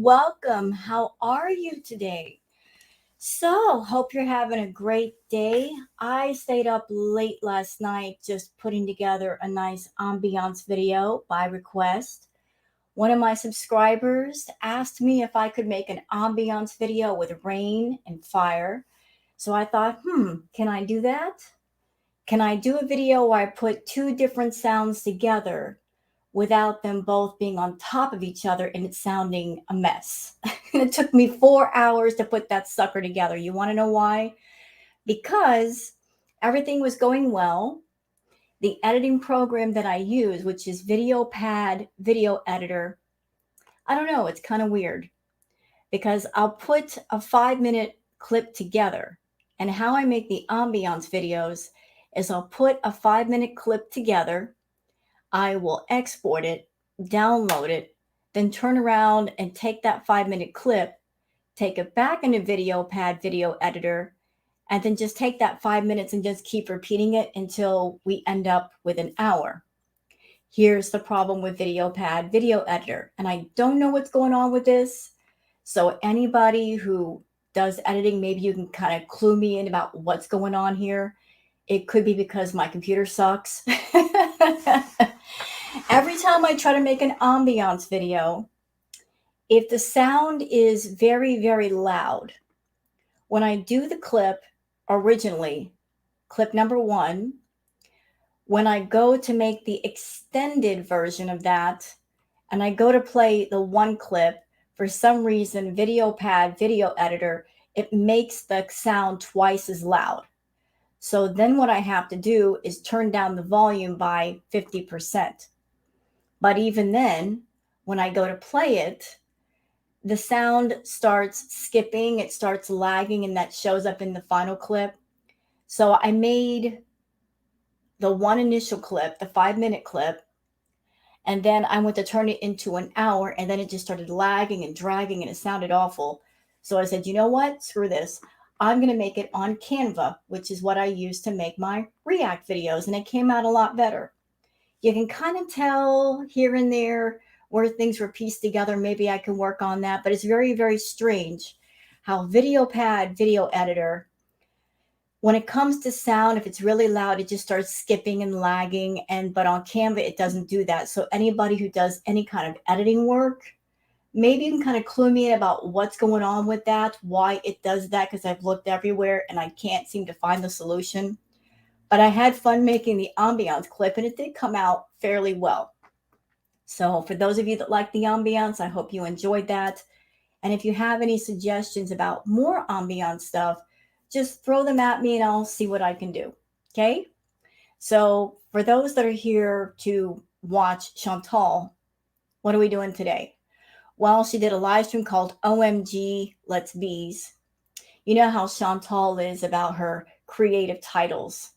welcome. How are you today? So, hope you're having a great day. I stayed up late last night just putting together a nice ambiance video by request. One of my subscribers asked me if I could make an ambiance video with rain and fire. So I thought, can I do that? Can I do a video where I put two different sounds together without them both being on top of each other and it sounding a mess? And it took me 4 hours to put that sucker together. You want to know why? Because everything was going well. The editing program that I use, which is VideoPad Video Editor, I don't know, it's kind of weird because I'll put a 5 minute clip together. And how I make the ambiance videos is I'll put a 5 minute clip together. I will export it, download it, then turn around and take that 5 minute clip, take it back into VideoPad Video Editor, and then just take that 5 minutes and just keep repeating it until we end up with an hour. Here's the problem with VideoPad Video Editor, and I don't know what's going on with this. So anybody who does editing, maybe you can kind of clue me in about what's going on here. It could be because my computer sucks. Every time I try to make an ambiance video, if the sound is very, very loud, when I do the clip originally, clip number 1, when I go to make the extended version of that, and I go to play the one clip, for some reason, VideoPad Video Editor, it makes the sound twice as loud. So then what I have to do is turn down the volume by 50%. But even then, when I go to play it, the sound starts skipping, it starts lagging, and that shows up in the final clip. So I made the one initial clip, the 5 minute clip, and then I went to turn it into an hour, and then it just started lagging and dragging, and it sounded awful. So I said, you know what? Screw this. I'm going to make it on Canva, which is what I use to make my React videos, and it came out a lot better. You can kind of tell here and there where things were pieced together. Maybe I can work on that, but it's very, very strange how VideoPad Video Editor, when it comes to sound, if it's really loud, it just starts skipping and lagging. But on Canva, it doesn't do that. So anybody who does any kind of editing work, maybe you can kind of clue me in about what's going on with that, why it does that, because I've looked everywhere and I can't seem to find the solution. But I had fun making the ambiance clip, and it did come out fairly well. So for those of you that like the ambiance, I hope you enjoyed that. And if you have any suggestions about more ambiance stuff, just throw them at me and I'll see what I can do. Okay? So for those that are here to watch Chantal, what are we doing today? Well, she did a live stream called OMG Let's Bees. You know how Chantal is about her creative titles.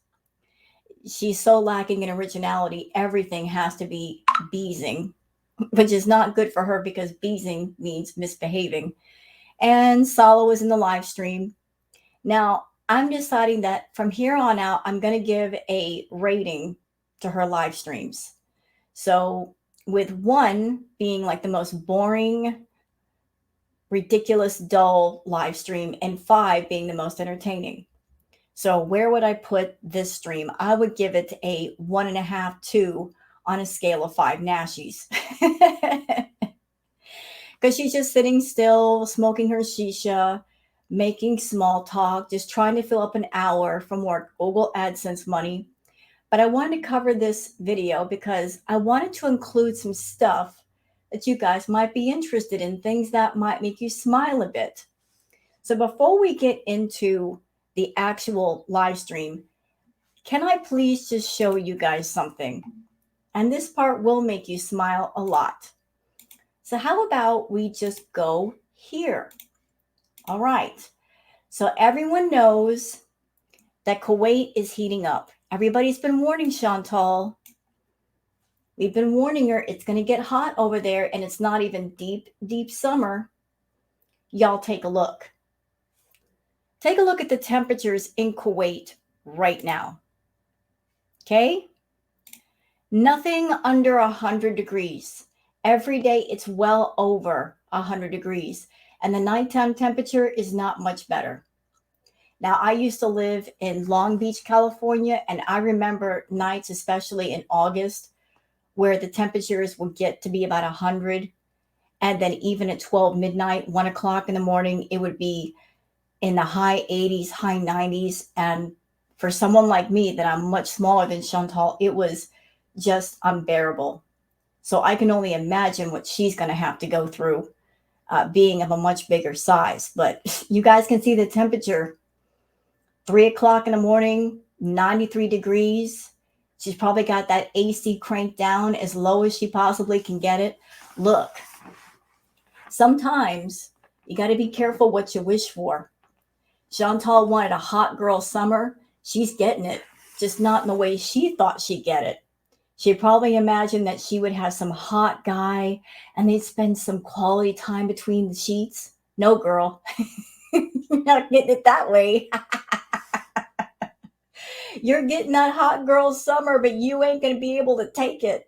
She's so lacking in originality, everything has to be beesing, which is not good for her because beesing means misbehaving. And Salo was in the live stream. Now, I'm deciding that from here on out, I'm going to give a rating to her live streams. So with 1 being like the most boring, ridiculous, dull live stream, and 5 being the most entertaining. So where would I put this stream? I would give it a 1.5, 2 on a scale of 5 Nashies. Because she's just sitting still, smoking her shisha, making small talk, just trying to fill up an hour from work, Google AdSense money. But I wanted to cover this video because I wanted to include some stuff that you guys might be interested in, things that might make you smile a bit. So before we get into the actual live stream, can I please just show you guys something? And this part will make you smile a lot. So how about we just go here? All right. So everyone knows that Kuwait is heating up. Everybody's been warning Chantal. We've been warning her it's going to get hot over there, and it's not even deep, deep summer. Y'all take a look. Take a look at the temperatures in Kuwait right now. Okay? Nothing under 100 degrees. Every day it's well over 100 degrees. And the nighttime temperature is not much better. Now, I used to live in Long Beach, California, and I remember nights, especially in August, where the temperatures would get to be about 100. And then even at 12 midnight, 1 o'clock in the morning, it would be in the high 80s, high 90s. And for someone like me, that I'm much smaller than Chantal, it was just unbearable. So I can only imagine what she's going to have to go through, being of a much bigger size. But you guys can see the temperature. 3 o'clock in the morning, 93 degrees. She's probably got that AC cranked down as low as she possibly can get it. Look, sometimes you got to be careful what you wish for. Chantal wanted a hot girl summer. She's getting it, just not in the way she thought she'd get it. She probably imagined that she would have some hot guy and they'd spend some quality time between the sheets. No, girl, you're not getting it that way. You're getting that hot girl summer, but you ain't going to be able to take it.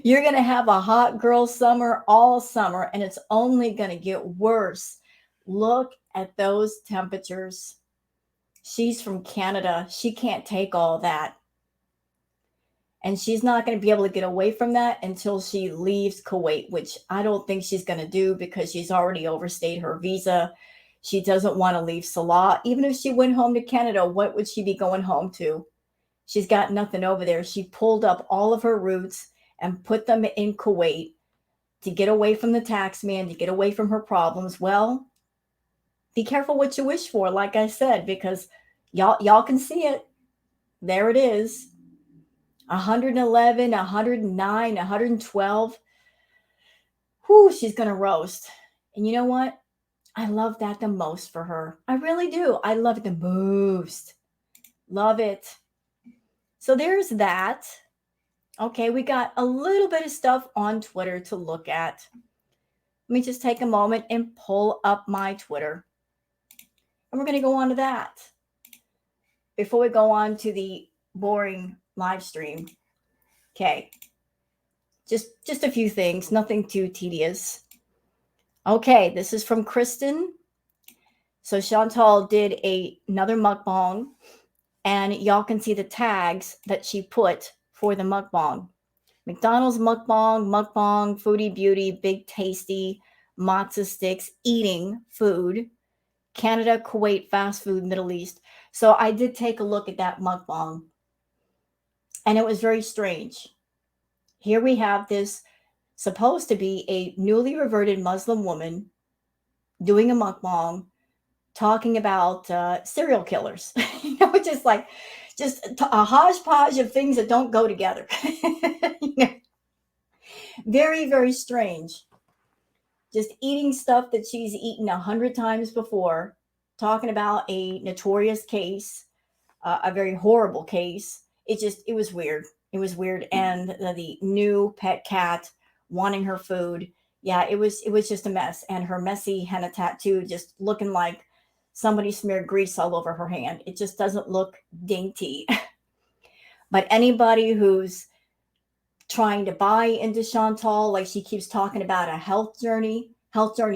You're going to have a hot girl summer all summer, and it's only going to get worse. Look at those temperatures. She's from Canada. She can't take all that. And she's not going to be able to get away from that until she leaves Kuwait, which I don't think she's going to do because she's already overstayed her visa. She doesn't want to leave Salah. Even if she went home to Canada, what would she be going home to? She's got nothing over there. She pulled up all of her roots and put them in Kuwait to get away from the tax man, to get away from her problems. Well, be careful what you wish for, like I said, because y'all can see it. There it is. 111, 109, 112. Whew, she's going to roast. And you know what? I love that the most for her. I really do. I love it the most. Love it. So there's that. Okay, we got a little bit of stuff on Twitter to look at. Let me just take a moment and pull up my Twitter. And we're going to go on to that. Before we go on to the boring live stream. Okay. Just a few things, nothing too tedious. Okay, this is from Kristen. So Chantal did another mukbang, and y'all can see the tags that she put for the mukbang. McDonald's mukbang, Foodie Beauty, Big Tasty, Matzo Sticks, eating food, Canada, Kuwait, fast food, Middle East. So I did take a look at that mukbang, and it was very strange. Here we have this supposed to be a newly reverted Muslim woman doing a mukbang, talking about serial killers. Just like a hodgepodge of things that don't go together. Very, very strange. Just eating stuff that she's eaten 100 times before, talking about a notorious case, a very horrible case. It was weird. It was weird. And the new pet cat wanting her food. Yeah, it was just a mess. And her messy henna tattoo just looking like somebody smeared grease all over her hand. It just doesn't look dainty. But anybody who's trying to buy into Chantal, like she keeps talking about a health journey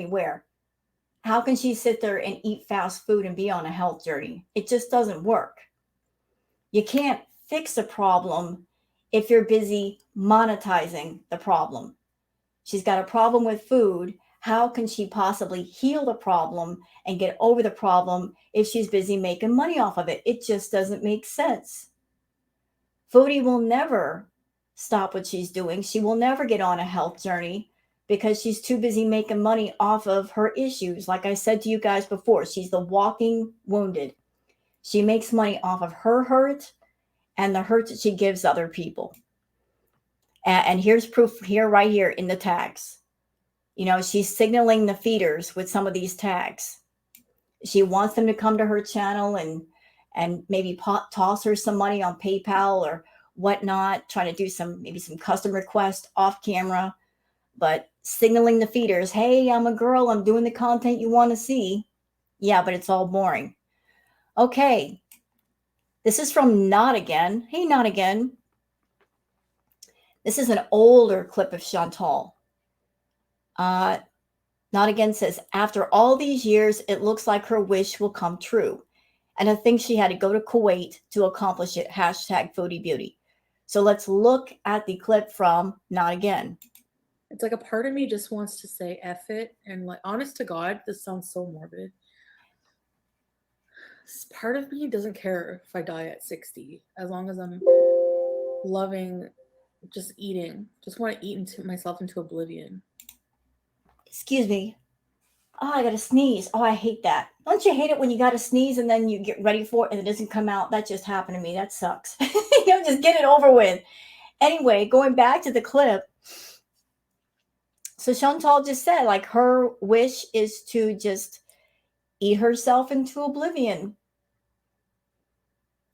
where? How can she sit there and eat fast food and be on a health journey? It just doesn't work. You can't fix a problem if you're busy monetizing the problem. She's got a problem with food. How can she possibly heal the problem and get over the problem if she's busy making money off of it? It just doesn't make sense. Foodie will never stop what she's doing. She will never get on a health journey because she's too busy making money off of her issues. Like I said to you guys before, she's the walking wounded. She makes money off of her hurt and the hurt that she gives other people. And here's proof here, right here in the tags. She's signaling the feeders with some of these tags. She wants them to come to her channel and maybe toss her some money on PayPal or whatnot, trying to do maybe some custom request off camera, but signaling the feeders, hey, I'm a girl, I'm doing the content you want to see. Yeah, but it's all boring. Okay. This is from Not Again. Hey, Not Again. This is an older clip of Chantal. Not Again says, after all these years, it looks like her wish will come true. And I think she had to go to Kuwait to accomplish it. Hashtag Foodie Beauty. So let's look at the clip from Not Again. It's like a part of me just wants to say F it. And like, honest to God, this sounds so morbid. Part of me doesn't care if I die at 60, as long as I'm loving, just eating, just want to eat into myself into oblivion. Excuse me. Oh, I got to sneeze. Oh, I hate that. Don't you hate it when you got to sneeze and then you get ready for it and it doesn't come out? That just happened to me. That sucks. Just get it over with. Anyway, going back to the clip. So Chantal just said, like, her wish is to just eat herself into oblivion.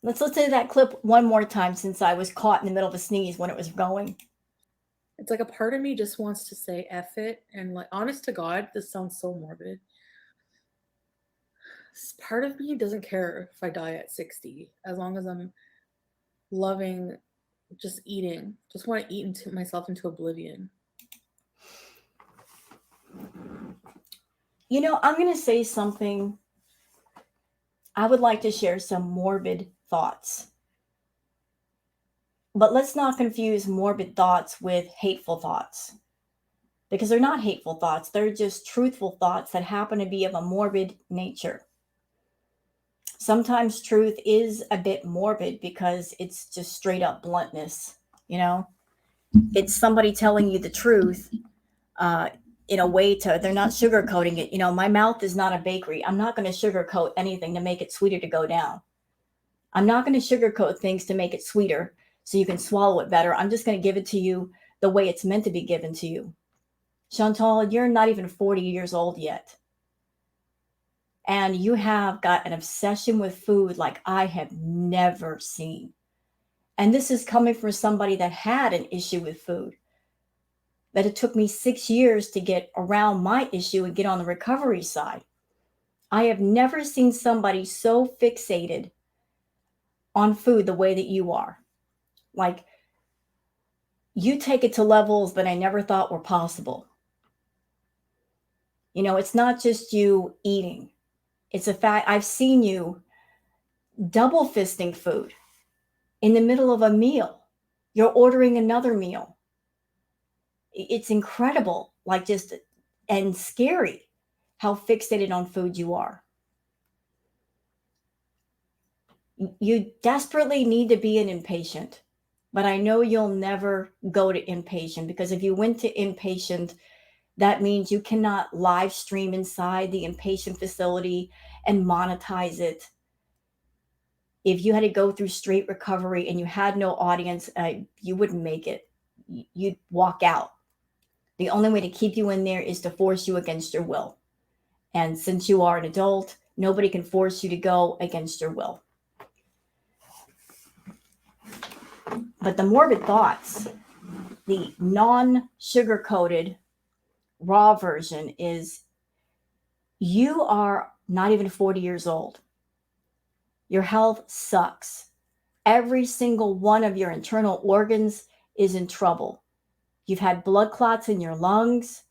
Let's listen to that clip one more time since I was caught in the middle of a sneeze when it was going. It's like a part of me just wants to say F it. And like, honest to God, this sounds so morbid. Part of me doesn't care if I die at 60, as long as I'm loving, just eating, just want to eat into myself into oblivion. I'm going to say something. I would like to share some morbid thoughts. But let's not confuse morbid thoughts with hateful thoughts, because they're not hateful thoughts. They're just truthful thoughts that happen to be of a morbid nature. Sometimes truth is a bit morbid because it's just straight up bluntness. It's somebody telling you the truth uh, in a way they're not sugarcoating it. My mouth is not a bakery. I'm not going to sugarcoat anything to make it sweeter to go down. I'm not going to sugarcoat things to make it sweeter so you can swallow it better. I'm just going to give it to you the way it's meant to be given to you. Chantal, you're not even 40 years old yet. And you have got an obsession with food like I have never seen. And this is coming from somebody that had an issue with food. That it took me 6 years to get around my issue and get on the recovery side. I have never seen somebody so fixated on food the way that you are. Like, you take it to levels that I never thought were possible. It's not just you eating. It's a fact. I've seen you double fisting food in the middle of a meal. You're ordering another meal. It's incredible, and scary how fixated on food you are. You desperately need to be an inpatient, but I know you'll never go to inpatient, because if you went to inpatient, that means you cannot live stream inside the inpatient facility and monetize it. If you had to go through straight recovery and you had no audience, you wouldn't make it. You'd walk out. The only way to keep you in there is to force you against your will. And since you are an adult, nobody can force you to go against your will. But the morbid thoughts, the non-sugar-coated raw version, is you are not even 40 years old. Your health sucks. Every single one of your internal organs is in trouble. You've had blood clots in your lungs.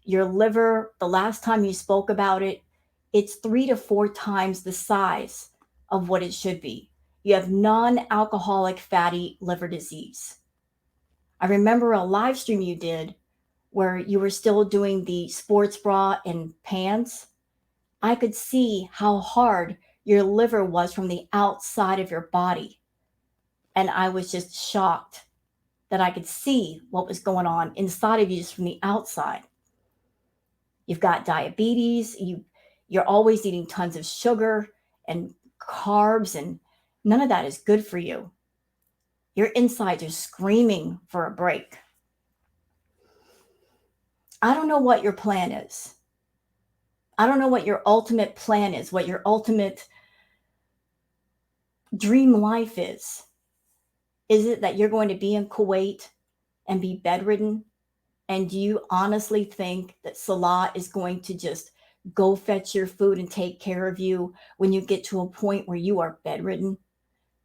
Your liver, the last time you spoke about it, it's 3 to 4 times the size of what it should be. You have non-alcoholic fatty liver disease. I remember a live stream you did where you were still doing the sports bra and pants. I could see how hard your liver was from the outside of your body. And I was just shocked that I could see what was going on inside of you just from the outside. You've got diabetes. You're always eating tons of sugar and carbs, and none of that is good for you. Your insides are screaming for a break. I don't know what your plan is. I don't know what your ultimate plan is, what your ultimate dream life is. Is it that you're going to be in Kuwait and be bedridden? And do you honestly think that Salah is going to just go fetch your food and take care of you when you get to a point where you are bedridden?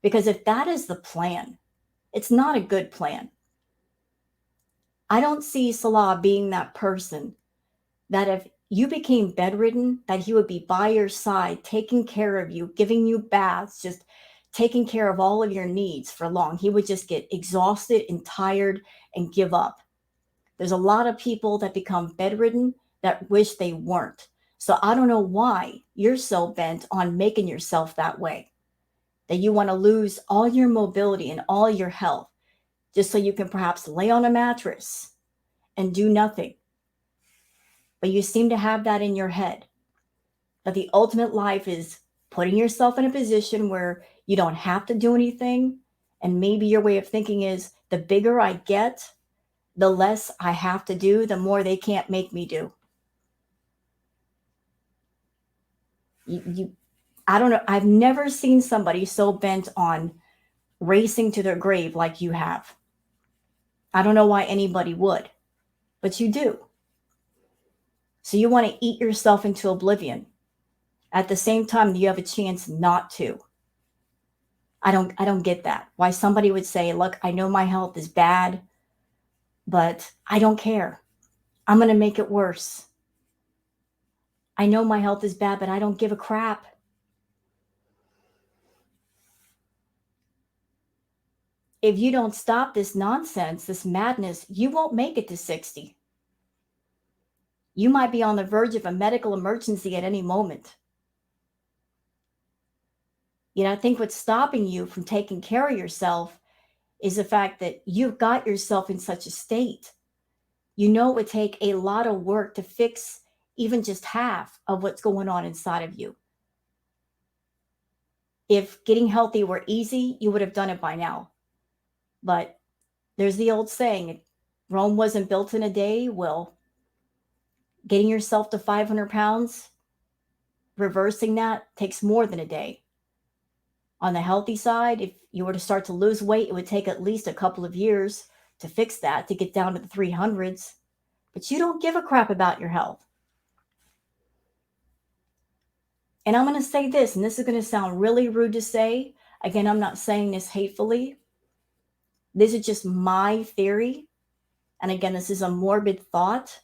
Because if that is the plan, it's not a good plan. I don't see Salah being that person that if you became bedridden, that he would be by your side, taking care of you, giving you baths, just taking care of all of your needs for long. He would just get exhausted and tired and give up. There's a lot of people that become bedridden that wish they weren't. So I don't know why you're so bent on making yourself that way, that you want to lose all your mobility and all your health just so you can perhaps lay on a mattress and do nothing. But you seem to have that in your head, that the ultimate life is putting yourself in a position where you don't have to do anything. And maybe your way of thinking is the bigger I get, the less I have to do, the more they can't make me do. I don't know. I've never seen somebody so bent on racing to their grave like you have. I don't know why anybody would, but you do. So you want to eat yourself into oblivion. At the same time, you have a chance not to. I don't get that. Why somebody would say, "Look, I know my health is bad, but I don't care. I'm going to make it worse. I know my health is bad, but I don't give a crap." If you don't stop this nonsense, this madness, you won't make it to 60. You might be on the verge of a medical emergency at any moment. I think what's stopping you from taking care of yourself is the fact that you've got yourself in such a state. It would take a lot of work to fix even just half of what's going on inside of you. If getting healthy were easy, you would have done it by now. But there's the old saying, Rome wasn't built in a day. Well, getting yourself to 500 pounds, reversing that takes more than a day. On the healthy side, if you were to start to lose weight, it would take at least a couple of years to fix that, to get down to the 300s. But you don't give a crap about your health. And I'm going to say this, and this is going to sound really rude to say. Again, I'm not saying this hatefully. This is just my theory. And again, this is a morbid thought.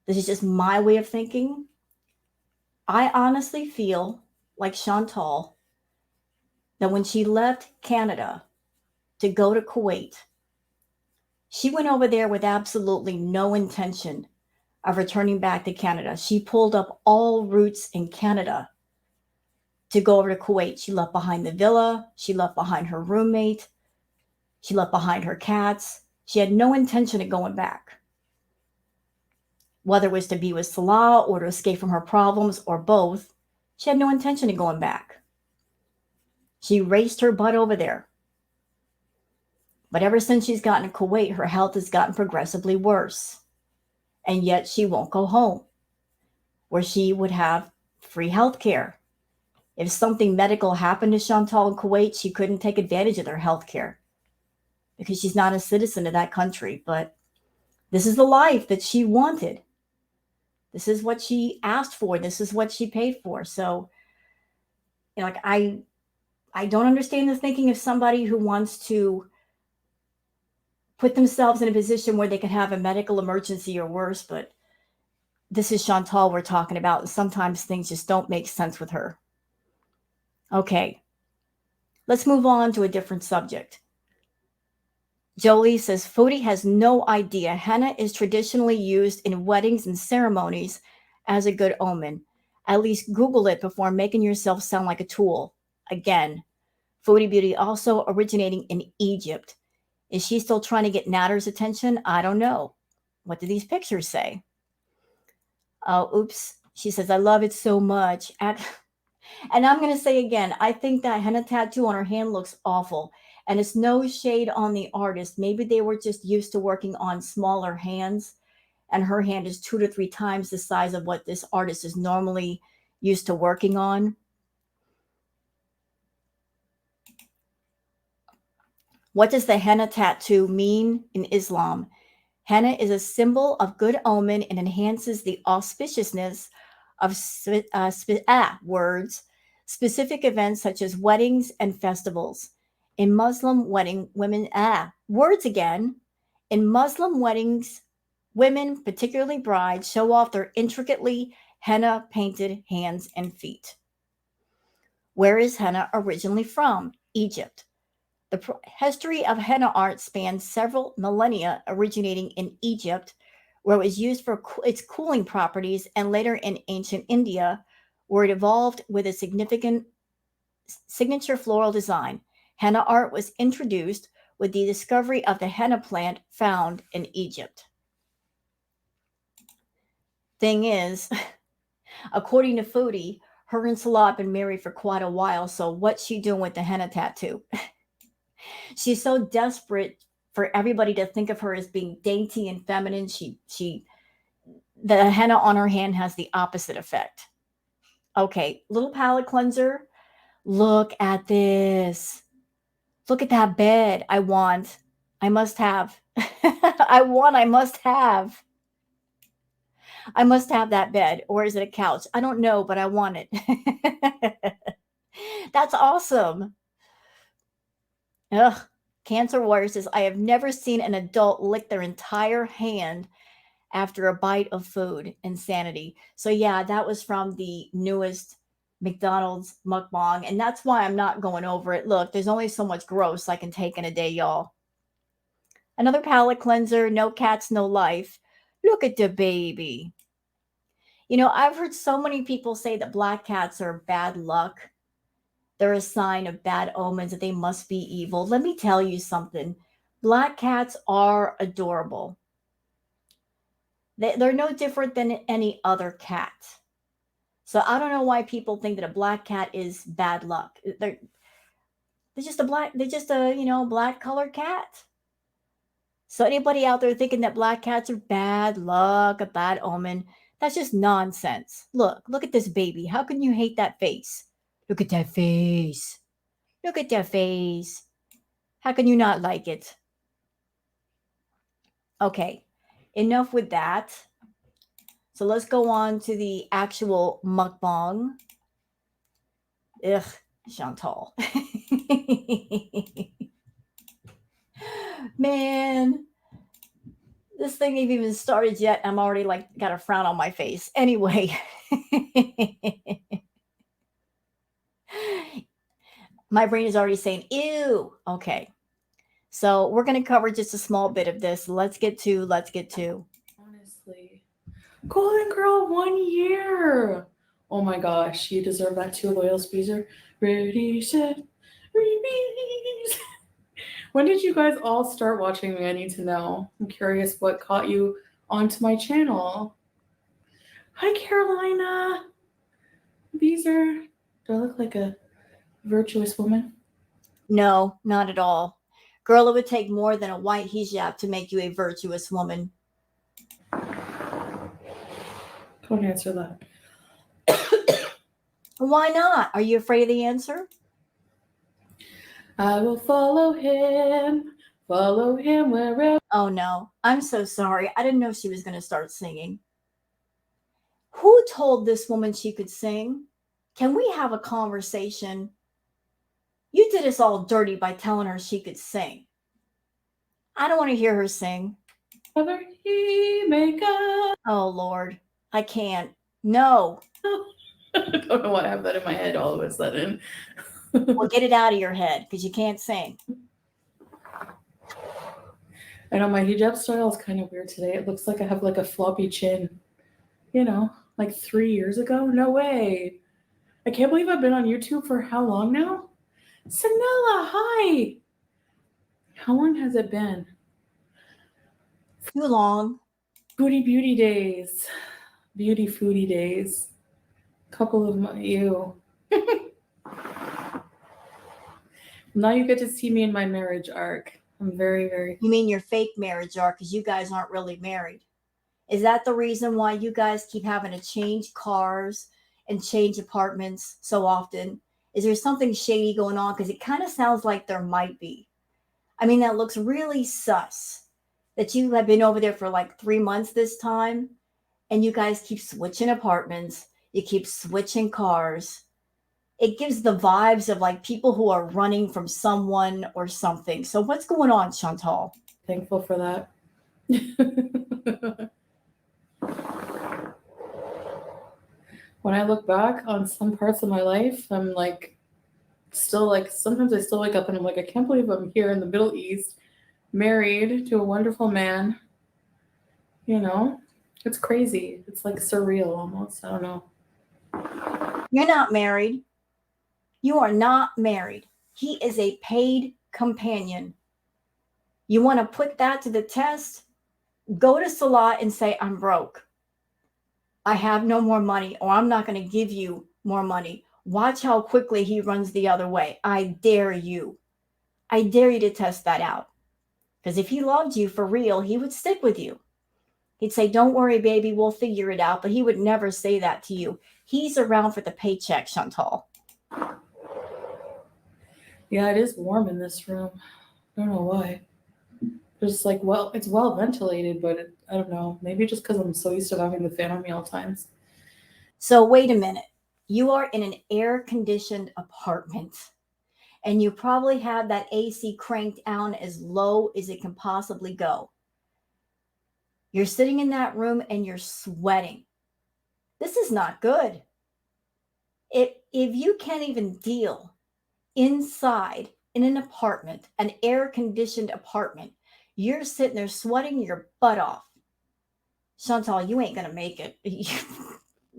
This is just my way of thinking. I honestly feel like Chantal, that when she left Canada to go to Kuwait, she went over there with absolutely no intention of returning back to Canada. She pulled up all routes in Canada to go over to Kuwait. She left behind the villa. She left behind her roommate. She left behind her cats. She had no intention of going back. Whether it was to be with Salah or to escape from her problems or both, she had no intention of going back. She raced her butt over there. But ever since she's gotten to Kuwait, her health has gotten progressively worse. And yet she won't go home, where she would have free health care. If something medical happened to Chantal in Kuwait, she couldn't take advantage of their health care because she's not a citizen of that country. But this is the life that she wanted. This is what she asked for. This is what she paid for. So, I don't understand the thinking of somebody who wants to put themselves in a position where they could have a medical emergency or worse, but this is Chantal we're talking about, and sometimes things just don't make sense with her. Okay, let's move on to a different subject. Jolie says, Foodie has no idea henna is traditionally used in weddings and ceremonies as a good omen. At least Google it before making yourself sound like a tool. Again, Foodie Beauty also originating in Egypt. Is she still trying to get Natter's attention? I don't know. What do these pictures say? Oh, oops. She says, I love it so much. And I'm going to say again, I think that henna tattoo on her hand looks awful. And it's no shade on the artist. Maybe they were just used to working on smaller hands. And her hand is 2 to 3 times the size of what this artist is normally used to working on. What does the henna tattoo mean in Islam? Henna is a symbol of good omen and enhances the auspiciousness of specific events such as weddings and festivals. In Muslim wedding, women, words again. In Muslim weddings, women, particularly brides, show off their intricately henna painted hands and feet. Where is henna originally from? Egypt. The history of henna art spans several millennia, originating in Egypt, where it was used for its cooling properties, and later in ancient India, where it evolved with a significant signature floral design. Henna art was introduced with the discovery of the henna plant found in Egypt. Thing is, according to Foodie, her and Salah have been married for quite a while, so what's she doing with the henna tattoo? She's so desperate for everybody to think of her as being dainty and feminine. The henna on her hand has the opposite effect. Okay, little palette cleanser. Look at this. Look at that bed. I want. I must have. I must have. I must have that bed. Or is it a couch? I don't know, but I want it. That's awesome. Ugh. Cancer Warrior says, I have never seen an adult lick their entire hand after a bite of food. Insanity. So yeah, that was from the newest McDonald's mukbang, and that's why I'm not going over it. Look, there's only so much gross I can take in a day, y'all. Another palate cleanser, no cats, no life. Look at the baby. You know, I've heard so many people say that black cats are bad luck. They're a sign of bad omens, that they must be evil. Let me tell you something. Black cats are adorable. They're no different than any other cat. So I don't know why people think that a black cat is bad luck. They're just a, black colored cat. So anybody out there thinking that black cats are bad luck, a bad omen, that's just nonsense. Look at this baby. How can you hate that face? Look at that face. Look at that face. How can you not like it? Okay, enough with that. So let's go on to the actual mukbang. Ugh, Chantal. Man, this thing ain't even started yet. I'm already got a frown on my face. Anyway. My brain is already saying, ew. Okay. So we're going to cover just a small bit of this. Let's get to. Honestly. Golden Girl 1 year. Oh my gosh, you deserve that too, loyal Speezer. Ready, set, release. When did you guys all start watching me? I need to know. I'm curious what caught you onto my channel. Hi, Carolina. Beezer. Do I look like a virtuous woman? No, not at all. Girl, it would take more than a white hijab to make you a virtuous woman. Don't answer that. Why not? Are you afraid of the answer? I will follow him wherever. Oh no, I'm so sorry. I didn't know she was going to start singing. Who told this woman she could sing? Can we have a conversation? You did us all dirty by telling her she could sing. I don't want to hear her sing. Whether he make up. Oh Lord, I can't. No. I don't know why I have that in my head all of a sudden. Well, get it out of your head because you can't sing. I know my hijab style is kind of weird today. It looks like I have like a floppy chin. You know, like 3 years ago? No way. I can't believe I've been on YouTube for how long now? Sanella, hi. How long has it been? Too long. Beauty days. Beauty foodie days. Couple of you. Now you get to see me in my marriage arc. I'm very, very. You mean your fake marriage arc because you guys aren't really married? Is that the reason why you guys keep having to change cars and change apartments so often? Is there something shady going on? Because it kind of sounds like there might be. I mean, that looks really sus that you have been over there for like 3 months this time and you guys keep switching apartments. You keep switching cars. It gives the vibes of like people who are running from someone or something. So what's going on, Chantal? Thankful for that. When I look back on some parts of my life, I'm like, still like, sometimes I still wake up and I'm like, I can't believe I'm here in the Middle East, married to a wonderful man. You know, it's crazy. It's like surreal almost. I don't know. You're not married. You are not married. He is a paid companion. You want to put that to the test? Go to Salah and say, I'm broke. I have no more money, or I'm not going to give you more money. Watch how quickly he runs the other way. I dare you. I dare you to test that out. Because if he loved you for real, he would stick with you. He'd say, don't worry, baby, we'll figure it out. But he would never say that to you. He's around for the paycheck, Chantal. Yeah, it is warm in this room. I don't know why. Just like, well, it's well ventilated, but I don't know. Maybe just because I'm so used to having the fan on me all times. So wait a minute. You are in an air-conditioned apartment, and you probably have that AC cranked down as low as it can possibly go. You're sitting in that room and you're sweating. This is not good. If you can't even deal inside in an apartment, an air-conditioned apartment, you're sitting there sweating your butt off. Chantal, you ain't gonna make it.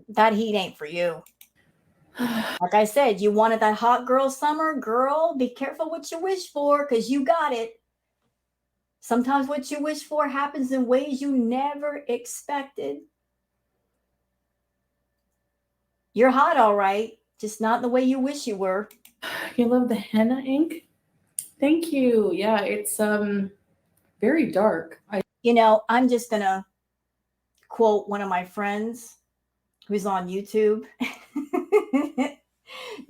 That heat ain't for you. Like I said, you wanted that hot girl summer. Girl, be careful what you wish for, because you got it. Sometimes what you wish for happens in ways you never expected. You're hot, all right, just not the way you wish you were. You love the henna ink? Thank you. Yeah, it's very dark. I'm just gonna quote one of my friends who's on YouTube,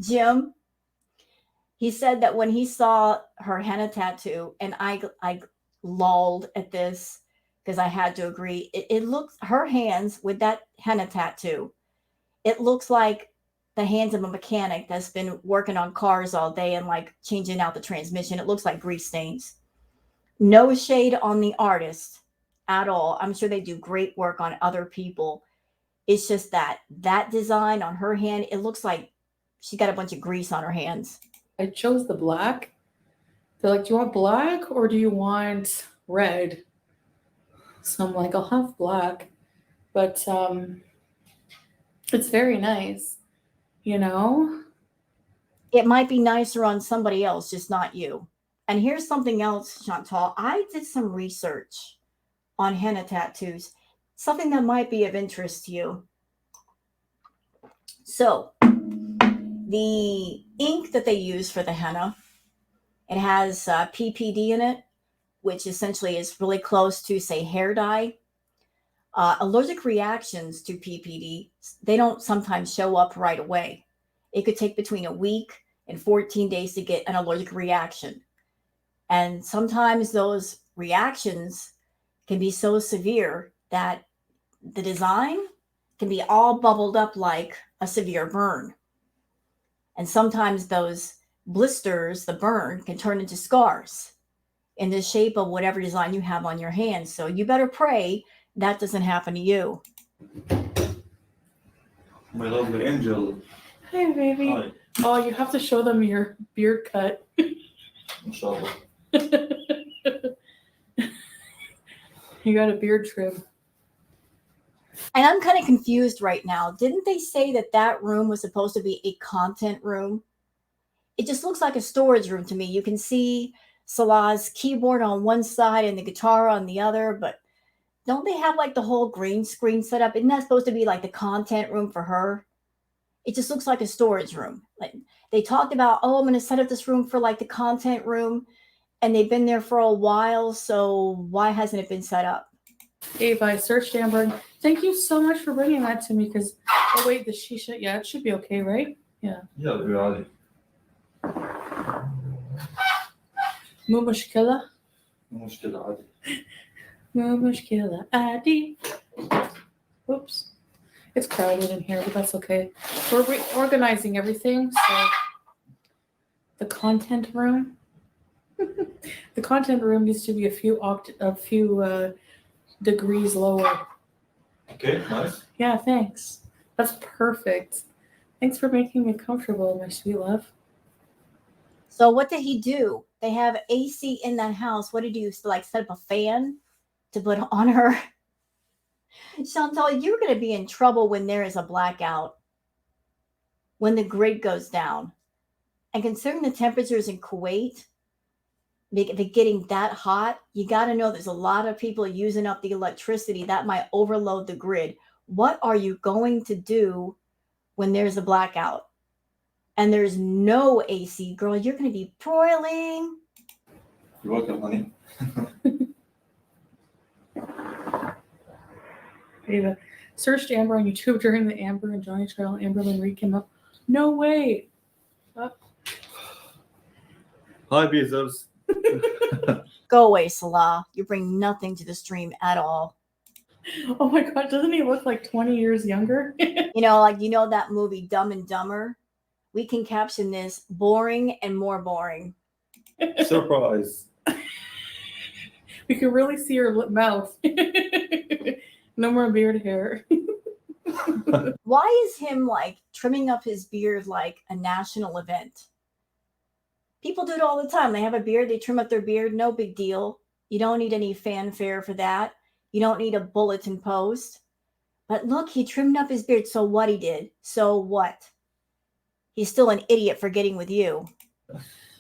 Jim. He said that when he saw her henna tattoo, and I lolled at this because I had to agree. It looks, her hands with that henna tattoo, it looks like the hands of a mechanic that's been working on cars all day and like changing out the transmission. It looks like grease stains. No shade on the artist at all. I'm sure they do great work on other people. It's just that design on her hand, it looks like she got a bunch of grease on her hands. I chose the black. They're like, do you want black or do you want red? So I'm like, I'll have black. But it's very nice, you know? It might be nicer on somebody else, just not you. And here's something else, Chantal. I did some research on henna tattoos, something that might be of interest to you. So, the ink that they use for the henna, it has PPD in it, which essentially is really close to, say, hair dye. Allergic reactions to PPD, they don't sometimes show up right away. It could take between a week and 14 days to get an allergic reaction. And sometimes those reactions can be so severe that the design can be all bubbled up like a severe burn. And sometimes those blisters, the burn, can turn into scars in the shape of whatever design you have on your hands. So you better pray that doesn't happen to you. My lovely angel. Hi, baby. Hi. Oh, you have to show them your beard cut. Inshallah. You got a beard trim. And I'm kind of confused right now. Didn't they say that room was supposed to be a content room? It just looks like a storage room to me. You can see Salah's keyboard on one side and the guitar on the other, but don't they have like the whole green screen set up? Isn't that supposed to be like the content room for her? It just looks like a storage room. Like they talked about, oh, I'm going to set up this room for like the content room, and they've been there for a while, so why hasn't it been set up? Ava, I searched Amber. Thank you so much for bringing that to me because, oh wait, the shisha, yeah, it should be okay, right? Yeah. Yeah, really. مو مشكلة. مشكلة عادي. مو مشكلة عادي. Oops. It's crowded in here, but that's okay. We're reorganizing everything, so the content room. The content room used to be a few degrees lower. Okay, nice. Yeah, thanks. That's perfect. Thanks for making me comfortable, my sweet love. So what did he do? They have AC in that house. What did he do? Like set up a fan to put on her? Chantal, you're going to be in trouble when there is a blackout, when the grid goes down. And considering the temperatures in Kuwait, if it getting that hot, you got to know there's a lot of people using up the electricity that might overload the grid. What are you going to do when there's a blackout and there's no AC? Girl, you're going to be broiling. You're welcome, honey. Ava searched Amber on YouTube during the Amber and Johnny trial. Amber Lynn Reed came up. No way. Hi, Bezos. Go away, Salah. You bring nothing to the stream at all. Oh my God, doesn't he look like 20 years younger? Like that movie Dumb and Dumber? We can caption this boring and more boring. Surprise. We can really see her mouth. No more beard hair. Why is him like trimming up his beard like a national event? People do it all the time. They have a beard, they trim up their beard, no big deal. You don't need any fanfare for that. You don't need a bulletin post. But look, he trimmed up his beard. So what he did? So what? He's still an idiot for getting with you.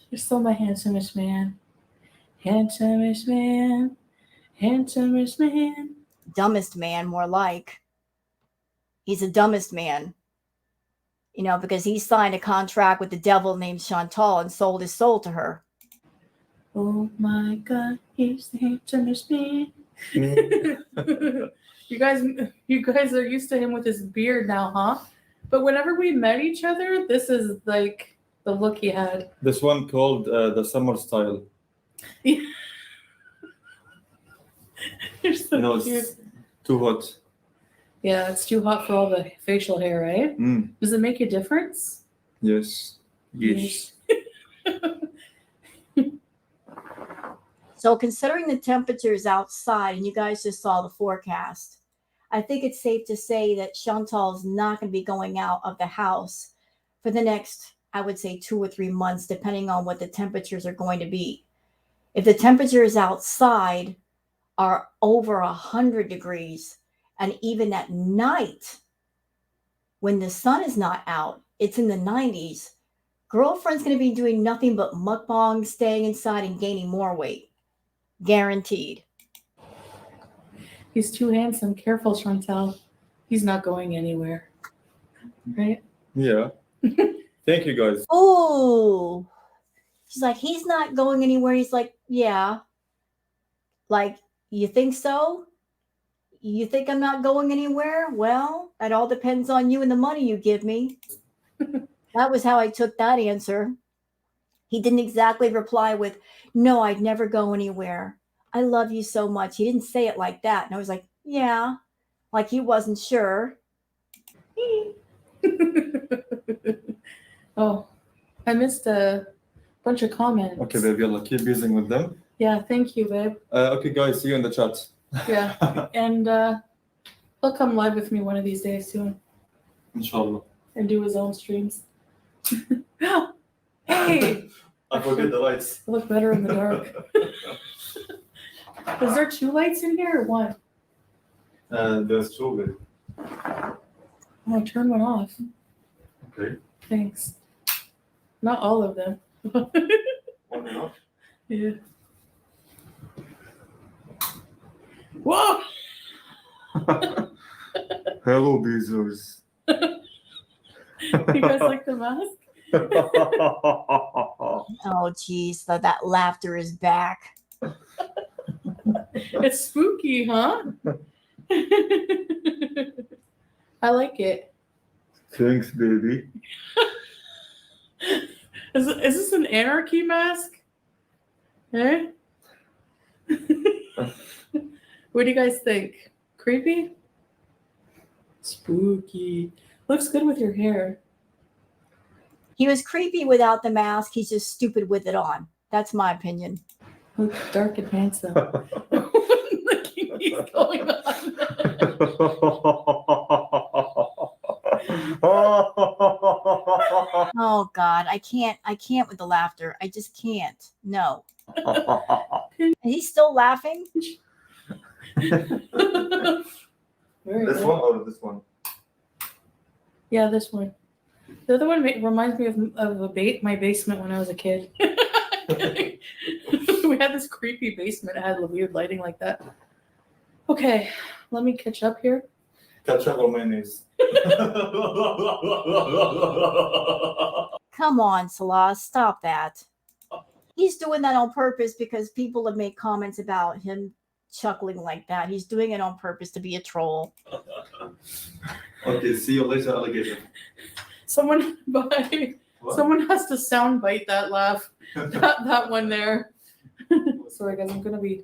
You're still my handsomest man. Handsomest man. Handsomest man. Dumbest man, more like. He's the dumbest man. Because he signed a contract with the devil named Chantal and sold his soul to her. Oh my God, he's the handsomest man. You guys are used to him with his beard now, huh? But whenever we met each other, this is like the look he had. This one called the summer style. You're so cute. It's too hot. Yeah, it's too hot for all the facial hair, right? Does it make a difference? Yes. Yes. So considering the temperatures outside, and you guys just saw the forecast, I think it's safe to say that Chantal's not going to be going out of the house for the next, I would say, 2 or 3 months, depending on what the temperatures are going to be. If the temperatures outside are over 100 degrees, and even at night, when the sun is not out, it's in the 90s, girlfriend's going to be doing nothing but mukbang, staying inside and gaining more weight. Guaranteed. He's too handsome. Careful, Chantal. He's not going anywhere. Right? Yeah. Thank you, guys. Oh, she's like, he's not going anywhere. He's like, yeah. Like, you think so? You think I'm not going anywhere? Well, it all depends on you and the money you give me. That was how I took that answer. He didn't exactly reply with, no, I'd never go anywhere. I love you so much. He didn't say it like that. And I was like, yeah, like he wasn't sure. Oh, I missed a bunch of comments. Okay, babe, yalla, keep using with them. Yeah, thank you, babe. Okay, guys, see you in the chat. Yeah, and he'll come live with me one of these days soon. Inshallah. And do his own streams. Hey! I forget the lights. I look better in the dark. Is there 2 lights in here or one? There's 2, babe. I'm gonna turn one off. Okay. Thanks. Not all of them. One enough? Yeah. Whoa! Hello, Bezos. You guys like the mask? Oh, geez, that laughter is back. It's spooky, huh? I like it. Thanks, baby. Is this an anarchy mask? Eh? What do you guys think? Creepy? Spooky. Looks good with your hair. He was creepy without the mask. He's just stupid with it on. That's my opinion. Looks dark and handsome. He's going on. Oh God, I can't with the laughter. I just can't. No. And he's still laughing? Very This good. one or this one? Yeah, this one. The other one reminds me of my basement when I was a kid. We had this creepy basement. It had weird lighting like that. Okay, let me catch up here. Ketchup or mayonnaise? Come on, Salah, stop that. He's doing that on purpose because people have made comments about him chuckling like that. He's doing it on purpose to be a troll. Okay, see you later, alligator. Someone What? someone has to soundbite that laugh. that one there. Sorry guys, I'm gonna be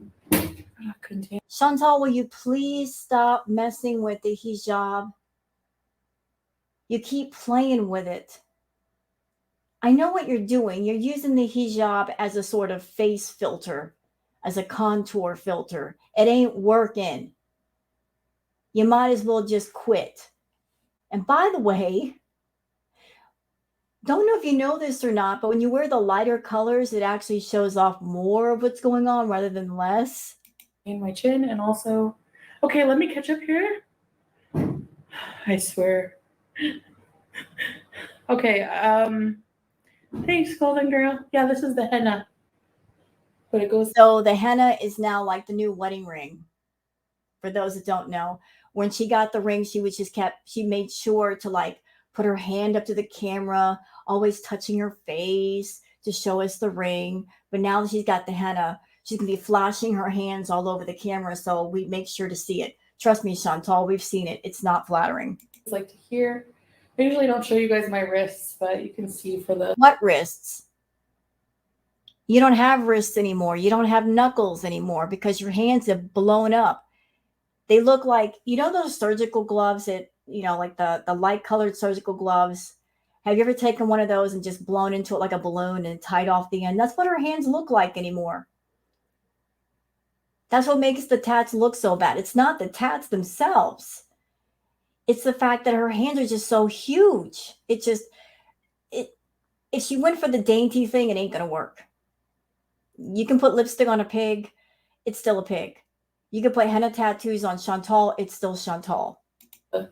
contained. Chantal, will you please stop messing with the hijab? You keep playing with it. I know what you're doing. You're using the hijab as a sort of face filter, as a contour filter. It ain't working. You might as well just quit. And by the way, don't know if you know this or not, but when you wear the lighter colors, it actually shows off more of what's going on rather than less. In my chin, and also, okay, let me catch up here. I swear. Okay, thanks, Golden Girl. Yeah, this is the henna. But it goes. So the henna is now like the new wedding ring. For those that don't know, when she got the ring, she made sure to like put her hand up to the camera, always touching her face to show us the ring. But now that she's got the henna, she's gonna be flashing her hands all over the camera, so we make sure to see it. Trust me, Chantal, we've seen it. It's not flattering. It's like to here. I usually don't show you guys my wrists, but you can see for the. What wrists? You don't have wrists anymore. You don't have knuckles anymore because your hands have blown up. They look like, you know, those surgical gloves that, you know, like the light colored surgical gloves. Have you ever taken one of those and just blown into it like a balloon and tied off the end? That's what her hands look like anymore. That's what makes the tats look so bad. It's not the tats themselves. It's the fact that her hands are just so huge. If she went for the dainty thing, it ain't going to work. You can put lipstick on a pig. It's still a pig. You can put henna tattoos on Chantal. It's still Chantal. The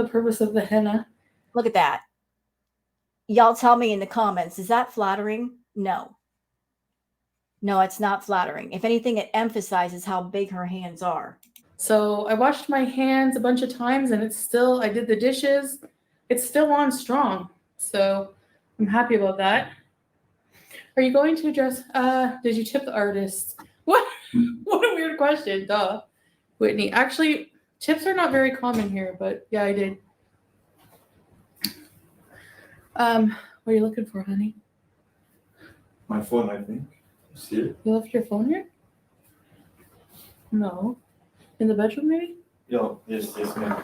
purpose of the henna. Look at that. Y'all tell me in the comments, is that flattering? No. No, it's not flattering. If anything, it emphasizes how big her hands are. So I washed my hands a bunch of times and I did the dishes. It's still on strong. So I'm happy about that. Are you going to address, did you tip the artist? What? What a weird question. Duh. Whitney. Actually, tips are not very common here, but yeah, I did. What are you looking for, honey? My phone, I think. See it? You left your phone here? No. In the bedroom, maybe? Yeah, yes, ma'am.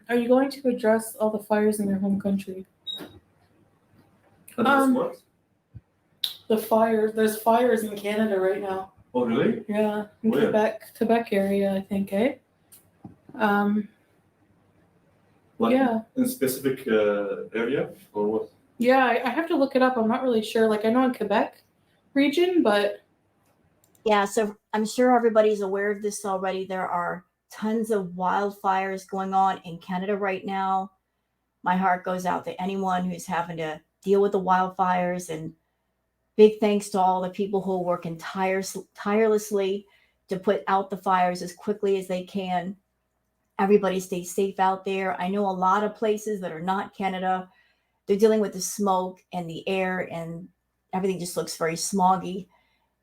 Are you going to address all the fires in your home country? What? The fires. There's fires in Canada right now. Oh, really? Yeah, in Where? Quebec area, I think, eh? Like Yeah. in specific area or what? Yeah, I have to look it up. I'm not really sure. Like, I know in Quebec region, but Yeah, so I'm sure everybody's aware of this already. There are tons of wildfires going on in Canada right now. My heart goes out to anyone who's having to deal with the wildfires, and big thanks to all the people who are working tirelessly to put out the fires as quickly as they can. Everybody stay safe out there. I know a lot of places that are not Canada, they're dealing with the smoke and the air, and everything just looks very smoggy.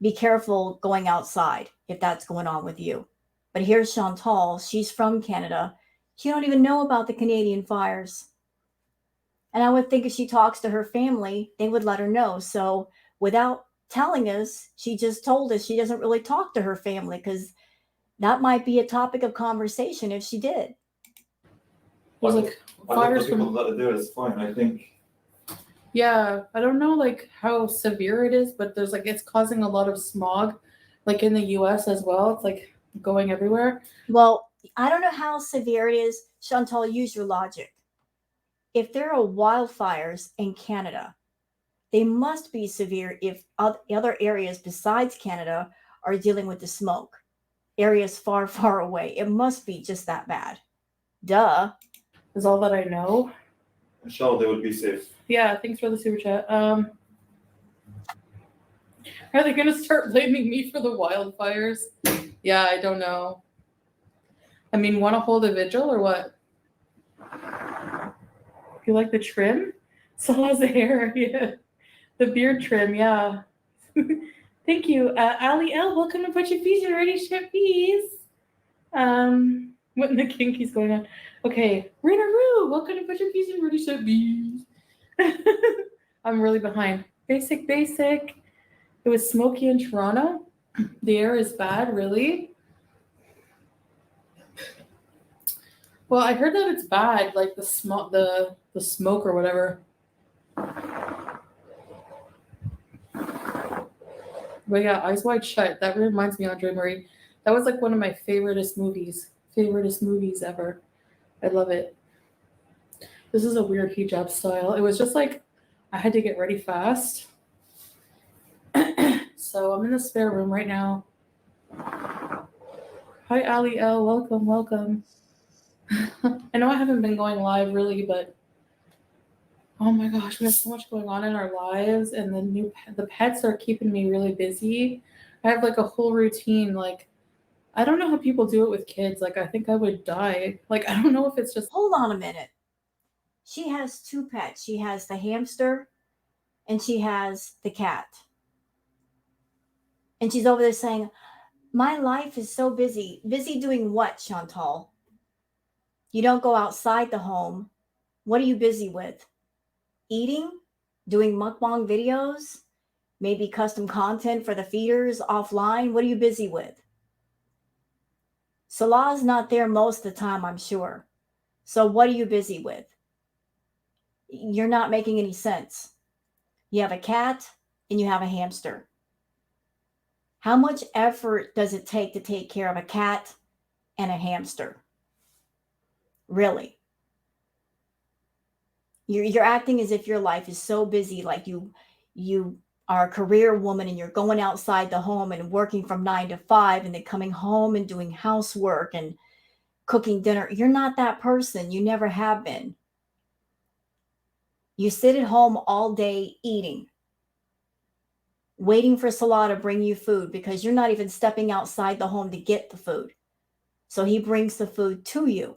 Be careful going outside if that's going on with you. But here's Chantal. She's from Canada. She don't even know about the Canadian fires. And I would think if she talks to her family, they would let her know. So without telling us, she just told us she doesn't really talk to her family because that might be a topic of conversation if she did. there's like fires people from. that are there is fine, I think. Yeah, I don't know like how severe it is, but there's like it's causing a lot of smog Like in the US as well. It's like going everywhere. Well, I don't know how severe it is. Chantal, use your logic. If there are wildfires in Canada, they must be severe if other areas besides Canada are dealing with the smoke. Areas far, far away. It must be just that bad. Duh. Is all that I know. Michelle, they would be safe. Yeah, thanks for the super chat. Are they gonna start blaming me for the wildfires? Yeah, I don't know. I mean, want to hold a vigil or what? You like the trim? So has the hair, yeah. The beard trim, yeah. Thank you, Ali L. Welcome to Put Your Fees. You ready, ship fees? What in the kinkies going on? Okay, Rena Roo. Welcome to Put Your Fees. You ready, ship fees? I'm really behind. Basic. It was smoky in Toronto. The air is bad, really. Well, I heard that it's bad, like the smoke, the smoke or whatever. But yeah, Eyes Wide Shut. That reminds me, Andre Marie. That was like one of my favoriteest movies ever. I love it. This is a weird hijab style. It was just like I had to get ready fast. So I'm in the spare room right now. Hi, Ali L. Welcome. I know I haven't been going live really, but oh my gosh, we have so much going on in our lives, and the pets are keeping me really busy. I have like a whole routine. Like I don't know how people do it with kids. Like I think I would die. Like I don't know if it's just Hold on a minute. She has two pets. She has the hamster and she has the cat. And she's over there saying, my life is so busy. Busy doing what, Chantal? You don't go outside the home. What are you busy with? Eating? Doing mukbang videos? Maybe custom content for the feeders offline? What are you busy with? Salah's not there most of the time, I'm sure. So what are you busy with? You're not making any sense. You have a cat and you have a hamster. How much effort does it take to take care of a cat and a hamster? Really? You're acting as if your life is so busy, like you are a career woman and you're going outside the home and working from 9 to 5 and then coming home and doing housework and cooking dinner. You're not that person. You never have been. You sit at home all day eating, waiting for Salah to bring you food because you're not even stepping outside the home to get the food. So he brings the food to you.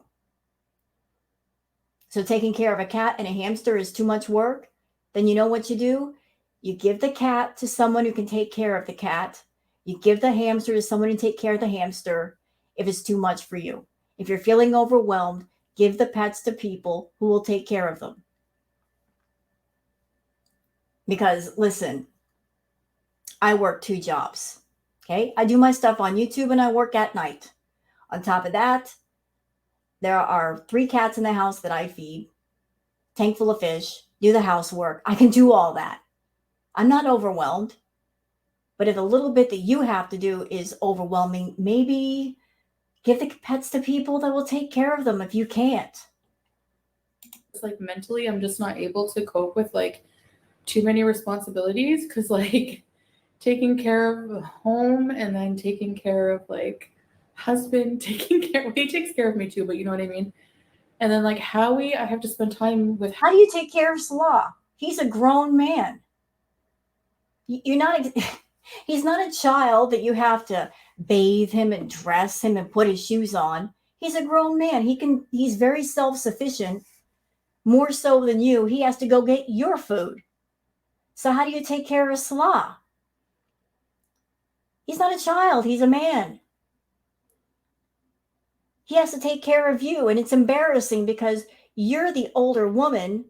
So taking care of a cat and a hamster is too much work? Then you know what you do? You give the cat to someone who can take care of the cat. You give the hamster to someone who can take care of the hamster if it's too much for you. If you're feeling overwhelmed, give the pets to people who will take care of them. Because listen, I work 2 jobs. Okay? I do my stuff on YouTube and I work at night. On top of that, there are 3 cats in the house that I feed, tank full of fish, do the housework. I can do all that. I'm not overwhelmed. But if a little bit that you have to do is overwhelming, maybe give the pets to people that will take care of them if you can't. it's like mentally I'm just not able to cope with like too many responsibilities because like taking care of the home and then taking care of like husband, he takes care of me too, but you know what I mean? And then like Howie, I have to spend time with. How do you take care of Salah? He's a grown man. You're not, he's not a child that you have to bathe him and dress him and put his shoes on. He's a grown man. He's very self-sufficient, more so than you. He has to go get your food. So how do you take care of Salah? He's not a child. He's a man. He has to take care of you. And it's embarrassing because you're the older woman,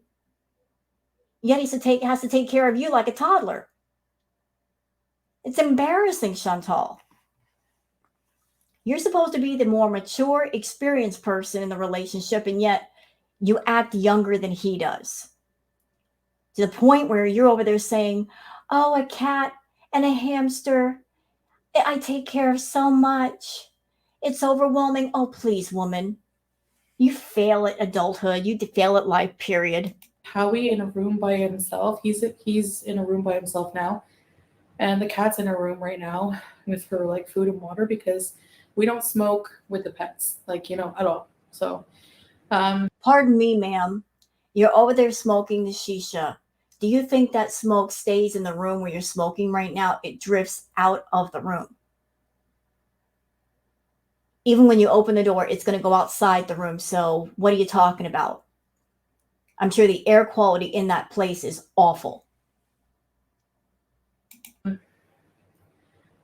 yet he has to take care of you like a toddler. It's embarrassing, Chantal. You're supposed to be the more mature, experienced person in the relationship, and yet you act younger than he does. To the point where you're over there saying, oh, a cat and a hamster. I take care of so much. It's overwhelming. Oh, please, woman. You fail at adulthood. You fail at life, period. Howie in a room by himself. He's in a room by himself now, and the cat's in a room right now with her like food and water because we don't smoke with the pets, like at all. So, Pardon me, ma'am. You're over there smoking the shisha. Do you think that smoke stays in the room where you're smoking right now? It drifts out of the room. Even when you open the door, it's going to go outside the room. So, what are you talking about? I'm sure the air quality in that place is awful.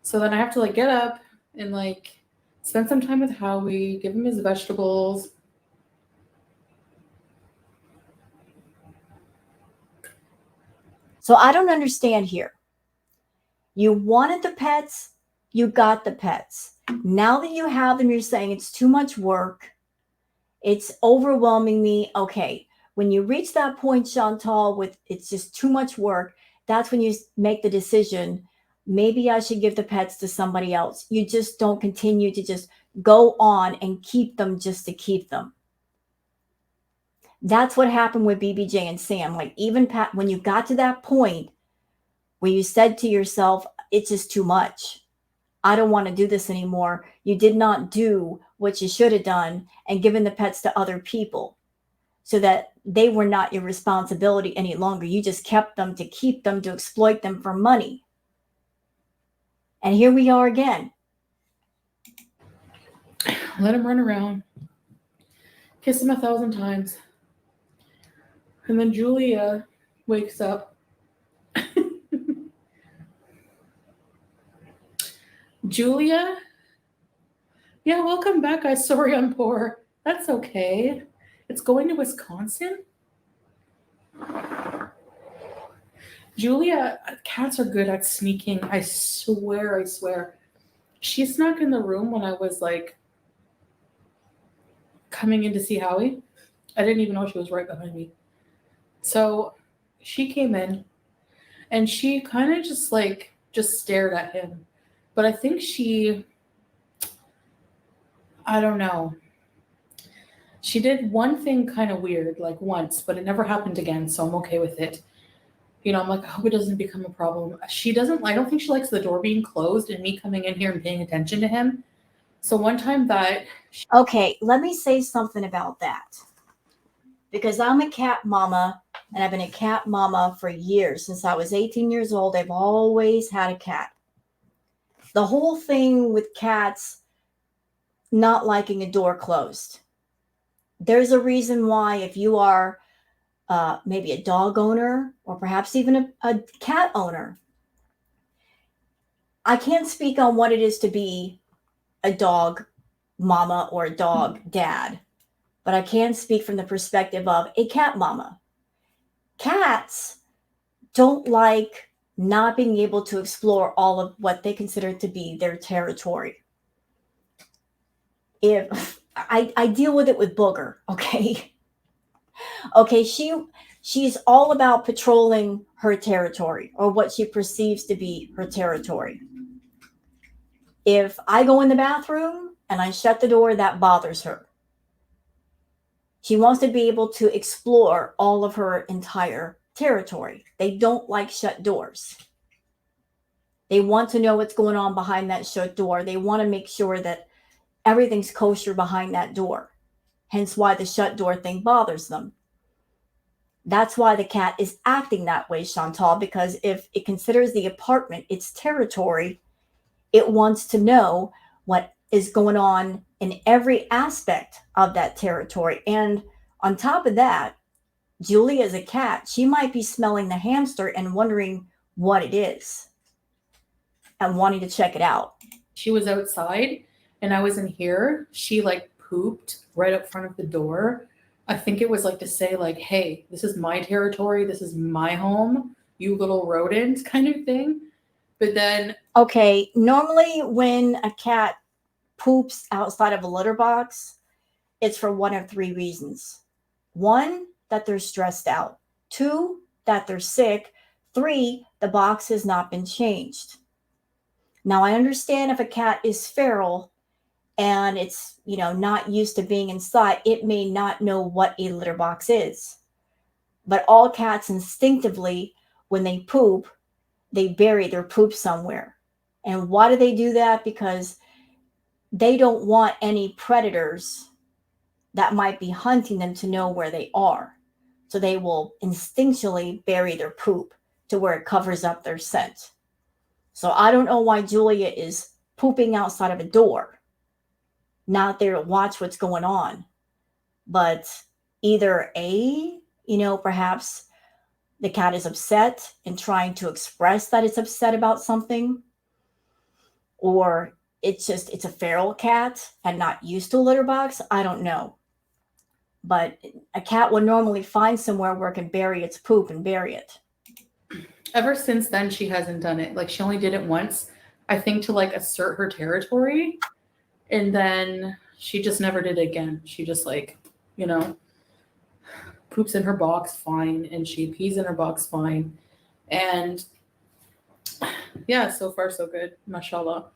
so then I have to like get up and like spend some time with Howie, give him his vegetables. So, I don't understand here. You wanted the pets, you got the pets. Now that you have them, you're saying it's too much work. It's overwhelming me. Okay. When you reach that point, Chantal, with it's just too much work, that's when you make the decision. Maybe I should give the pets to somebody else. You just don't continue to just go on and keep them just to keep them. That's what happened with BBJ and Sam. Like, even Pat, when you got to that point where you said to yourself, it's just too much. I don't want to do this anymore. You did not do what you should have done and given the pets to other people so that they were not your responsibility any longer. You just kept them to keep them, to exploit them for money. And here we are again. Let him run around, kiss him 1,000 times. And then Julia wakes up. Julia? Yeah, welcome back. I'm sorry I'm poor. That's okay. It's going to Wisconsin? Julia, cats are good at sneaking. I swear. She snuck in the room when I was like coming in to see Howie. I didn't even know she was right behind me. So she came in and she kind of just stared at him. But I think I don't know. She did one thing kind of weird, like once, but it never happened again. So I'm okay with it. I'm like, I hope it doesn't become a problem. I don't think she likes the door being closed and me coming in here and paying attention to him. So one time Okay, let me say something about that. Because I'm a cat mama and I've been a cat mama for years. Since I was 18 years old, I've always had a cat. The whole thing with cats not liking a door closed. There's a reason why, if you are maybe a dog owner or perhaps even a cat owner, I can't speak on what it is to be a dog mama or a dog dad, but I can speak from the perspective of a cat mama. Cats don't like not being able to explore all of what they consider to be their territory. If I deal with it with Booger, okay? Okay, she's all about patrolling her territory or what she perceives to be her territory. If I go in the bathroom and I shut the door, that bothers her. She wants to be able to explore all of her entire territory. They don't like shut doors. They want to know what's going on behind that shut door. They want to make sure that everything's kosher behind that door. Hence why the shut door thing bothers them. That's why the cat is acting that way, Chantal, because if it considers the apartment its territory, it wants to know what is going on in every aspect of that territory. And on top of that, Julie is a cat. She might be smelling the hamster and wondering what it is and wanting to check it out. she was outside and I was in here, she like pooped right up front of the door. I think it was like to say like, hey, this is my territory. This is my home, you little rodent kind of thing. But then, okay, normally when a cat poops outside of a litter box, it's for one of three reasons. One, that they're stressed out. Two, that they're sick. Three, the box has not been changed. Now, I understand if a cat is feral and it's, not used to being inside, it may not know what a litter box is. But all cats instinctively, when they poop, they bury their poop somewhere. And why do they do that? Because they don't want any predators that might be hunting them to know where they are. So they will instinctually bury their poop to where it covers up their scent. So I don't know why Julia is pooping outside of a door, not there to watch what's going on. But either A, perhaps the cat is upset and trying to express that it's upset about something, or it's a feral cat and not used to a litter box. I don't know. But a cat would normally find somewhere where it can bury its poop and bury it. Ever since then, she hasn't done it. Like, she only did it once, I think, to like assert her territory. And then she just never did it again. She just poops in her box fine, and she pees in her box fine. And yeah, so far so good. Mashallah.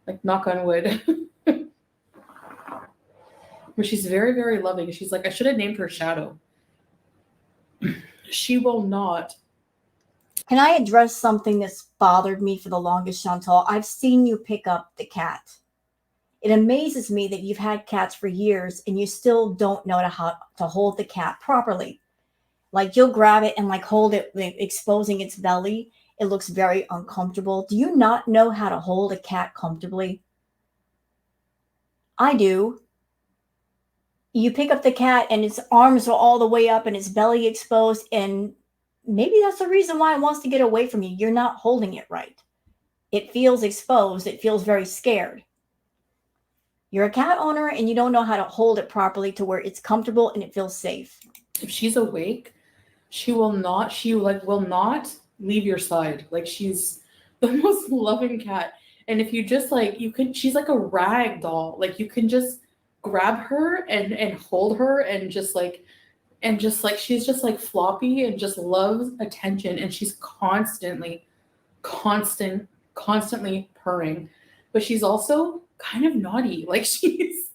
Like, knock on wood. But she's very, very loving. She's like, I should have named her Shadow. She will not. Can I address something that's bothered me for the longest, Chantal? I've seen you pick up the cat. It amazes me that you've had cats for years and you still don't know how to hold the cat properly. Like, you'll grab it and like hold it, like, exposing its belly. It looks very uncomfortable. Do you not know how to hold a cat comfortably? I do. You pick up the cat and its arms are all the way up and its belly exposed, and maybe that's the reason why it wants to get away from you. You're not holding it right. It feels exposed. It feels very scared. You're a cat owner and you don't know how to hold it properly to where it's comfortable and it feels safe. If she's awake, she will not leave your side. Like, she's the most loving cat. And if you just she's like a rag doll. Like, you can just grab her and hold her and just she's just like floppy and just loves attention, and she's constantly purring. But she's also kind of naughty. Like, she's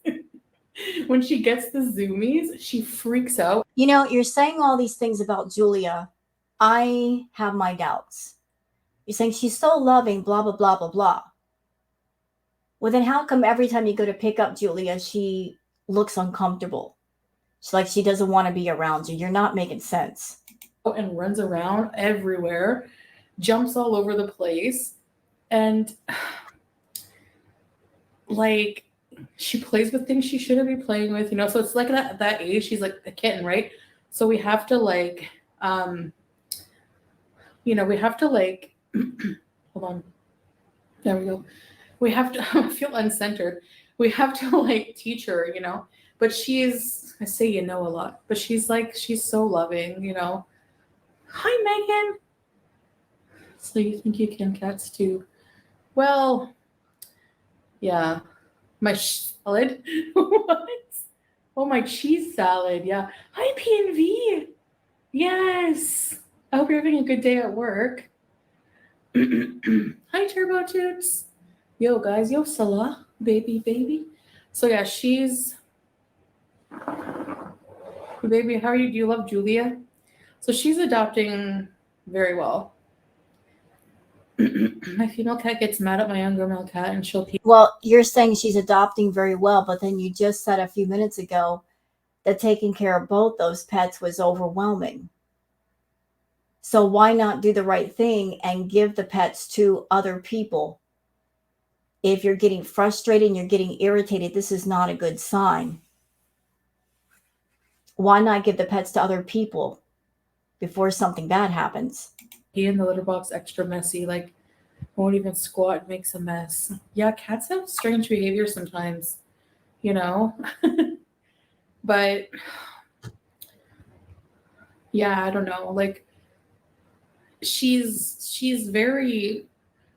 when she gets the zoomies, she freaks out. You're saying all these things about Julia. I have my doubts. You're saying she's so loving, blah, blah, blah, blah, blah. Well, then how come every time you go to pick up Julia, she looks uncomfortable? She's like she doesn't want to be around you. You're not making sense. And runs around everywhere, jumps all over the place, and like, she plays with things she shouldn't be playing with, so it's like that age, she's like a kitten, right? So we have to hold on, there we go, we have to I feel uncentered, we have to teach her, but I say a lot, but she's so loving, hi Megan. So you think you can cats too? Well, yeah. My salad? What? Oh, my cheese salad. Yeah. Hi, PNV. Yes. I hope you're having a good day at work. Hi, Turbo Toots. Yo, guys. Yo, Salah. Baby. So, yeah, baby, how are you? Do you love Julia? So she's adopting very well. My female cat gets mad at my younger male cat and she'll pee. Well, you're saying she's adopting very well, but then you just said a few minutes ago that taking care of both those pets was overwhelming. So why not do the right thing and give the pets to other people? If you're getting frustrated and you're getting irritated, this is not a good sign. Why not give the pets to other people before something bad happens? He in the litter box extra messy, won't even squat, makes a mess. Yeah, cats have strange behavior sometimes, but yeah, I don't know. She's very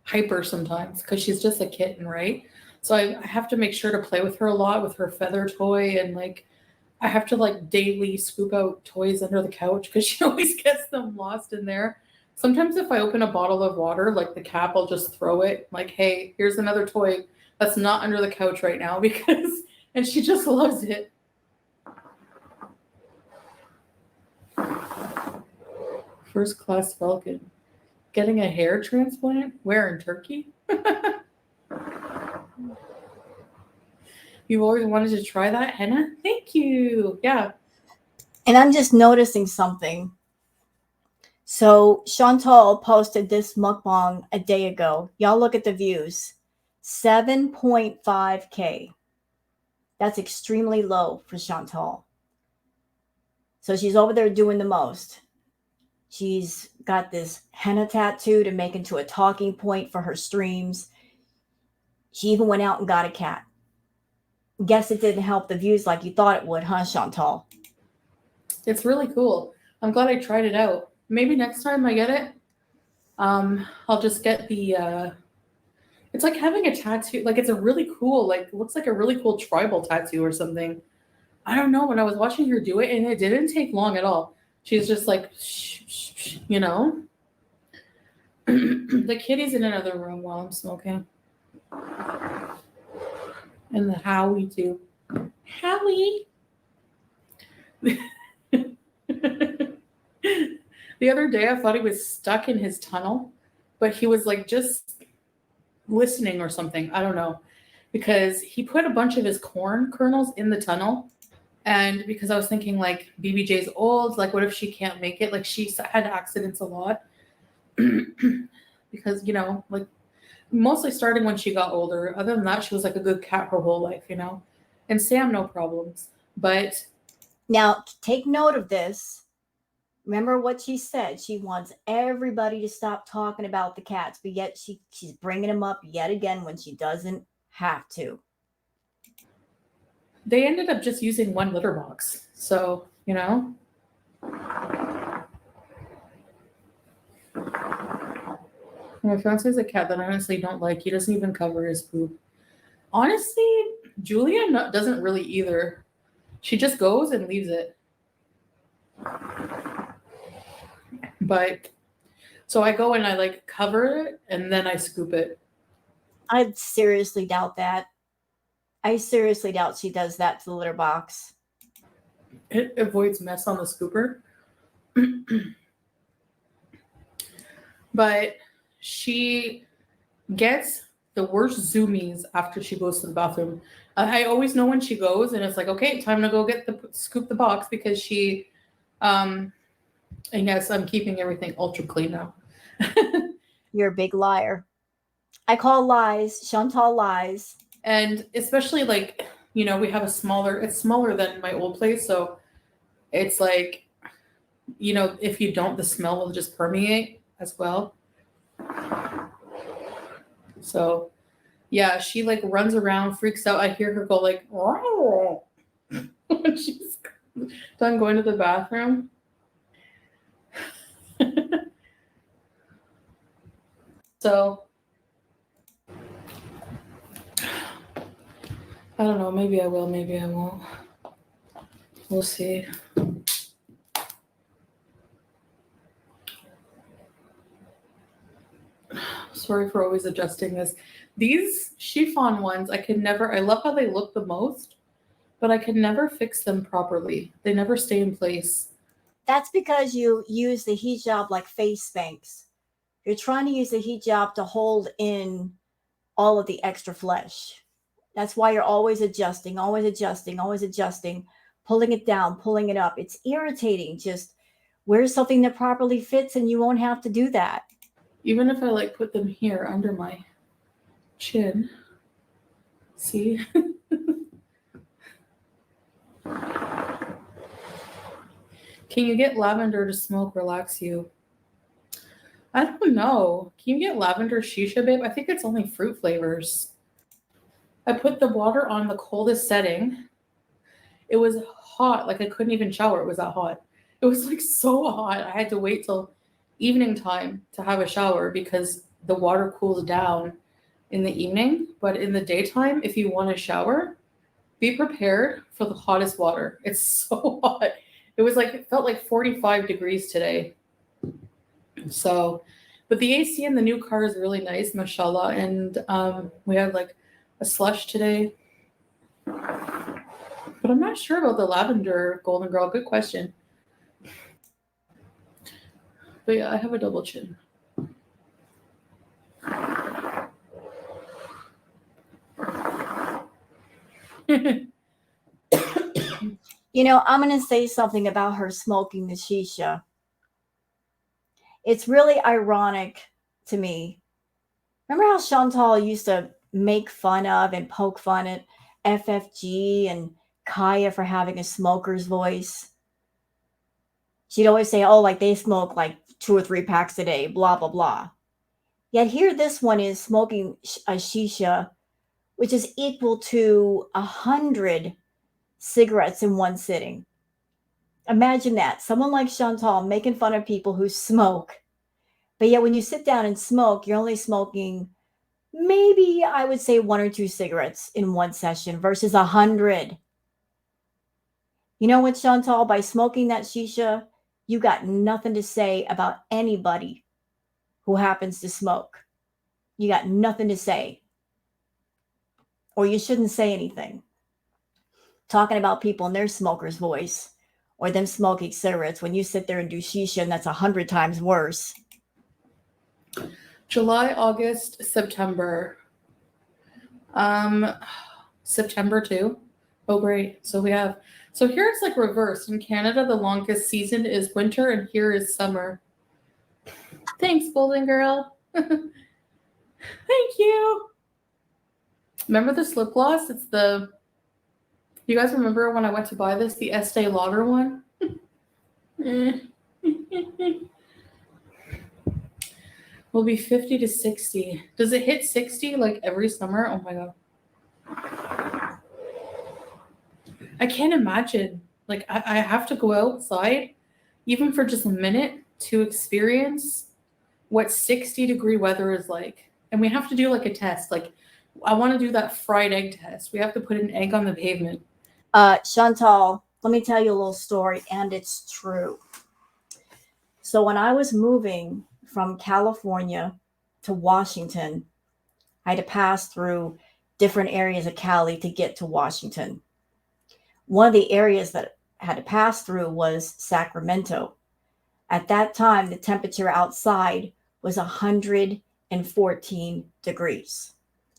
hyper sometimes because she's just a kitten, right? So I have to make sure to play with her a lot with her feather toy, and I have to daily scoop out toys under the couch because she always gets them lost in there. Sometimes if I open a bottle of water, like the cap, I'll just throw it. Like, hey, here's another toy that's not under the couch right now because, and she just loves it. First class Falcon. Getting a hair transplant? Where, in Turkey? You've always wanted to try that, henna? Thank you. Yeah. And I'm just noticing something. So Chantal posted this mukbang a day ago. Y'all look at the views. 7.5K. That's extremely low for Chantal. So she's over there doing the most. She's got this henna tattoo to make into a talking point for her streams. She even went out and got a cat. Guess it didn't help the views like you thought it would, huh, Chantal? It's really cool. I'm glad I tried it out. Maybe next time I get it, I'll just get the it's like having a tattoo. Like it's a really cool, like looks like a really cool tribal tattoo or something. I don't know. When I was watching her do it, and it didn't take long at all. She's just like, shh, shh, shh, you know. The kitty's in another room while I'm smoking. And the Howie too. Howie. The other day I thought he was stuck in his tunnel, but he was like just listening or something. I don't know. Because he put a bunch of his corn kernels in the tunnel. And because I was thinking like BBJ's old, like what if she can't make it? Like she had accidents a lot. Because, you know, like mostly starting when she got older. Other than that, she was like a good cat her whole life, you know. And Sam, no problems. But now take note of this. Remember what she said. She wants everybody to stop talking about the cats, but yet she's bringing them up yet again when she doesn't have to. they ended up just using one litter box. So, you know. My fiance is a cat that I honestly don't like. He doesn't even cover his poop. Honestly, Julia doesn't really either. She just goes and leaves it. But so I go and I like cover it and then I scoop it. I seriously doubt that. I seriously doubt she does that to the litter box. It avoids mess on the scooper. But she gets the worst zoomies after she goes to the bathroom. I always know when she goes and it's like, okay, time to go get scoop the box because she and yes, I'm keeping everything ultra clean now. You're a big liar. I call lies. Chantal lies. And especially like, you know, we have it's smaller than my old place. So it's like, you know, if you don't, the smell will just permeate as well. So yeah, she like runs around, freaks out. I hear her go like, oh, when she's done going to the bathroom. So I don't know, maybe I will, maybe I won't. We'll see. Sorry for always adjusting this. These chiffon ones, I love how they look the most, but I can never fix them properly. They never stay in place. That's because you use the hijab like face spanks. You're trying to use the hijab to hold in all of the extra flesh. That's why you're always adjusting, always adjusting, always adjusting, pulling it down, pulling it up. It's irritating. Just wear something that properly fits and you won't have to do that. Even if I like put them here under my chin. See? Can you get lavender to smoke relax you? I don't know. Can you get lavender shisha, babe? I think it's only fruit flavors. I put the water on the coldest setting. It was hot. Like I couldn't even shower. It was that hot. It was like so hot. I had to wait till evening time to have a shower because the water cools down in the evening. But in the daytime, if you want to shower, be prepared for the hottest water. It's so hot. It felt like 45 degrees today. So, but the AC in the new car is really nice, mashallah. And we had like a slush today. But I'm not sure about the lavender, Golden Girl. Good question. But yeah, I have a double chin. You know, I'm going to say something about her smoking the shisha. It's really ironic to me. Remember how Chantal used to make fun of and poke fun at FFG and Kaya for having a smoker's voice? She'd always say, oh, like they smoke like 2 or 3 packs a day, blah, blah, blah. Yet here this one is smoking a shisha, which is equal to 100 cigarettes in one sitting. Imagine that. Someone like Chantal making fun of people who smoke. But yet when you sit down and smoke, you're only smoking maybe, I would say, 1 or 2 cigarettes in one session versus 100. You know what, Chantal? By smoking that shisha, you got nothing to say about anybody who happens to smoke. You got nothing to say. Or you shouldn't say anything. Talking about people in their smoker's voice or them smoking cigarettes when you sit there and do shisha, and that's 100 times worse. July, August, September. September too. Oh, great. So here it's like reversed. In Canada, the longest season is winter, and here is summer. Thanks, Golden Girl. Thank you. Remember the lip gloss? You guys remember when I went to buy this, the Estee Lauder one? Will be 50 to 60. Does it hit 60 like every summer? Oh my God. I can't imagine. Like I have to go outside, even for just a minute, to experience what 60-degree weather is like. And we have to do like a test. Like I want to do that fried egg test. We have to put an egg on the pavement. Chantal, let me tell you a little story, and it's true. So when I was moving from California to Washington, I had to pass through different areas of Cali to get to Washington. One of the areas that I had to pass through was Sacramento. At that time, the temperature outside was 114 degrees.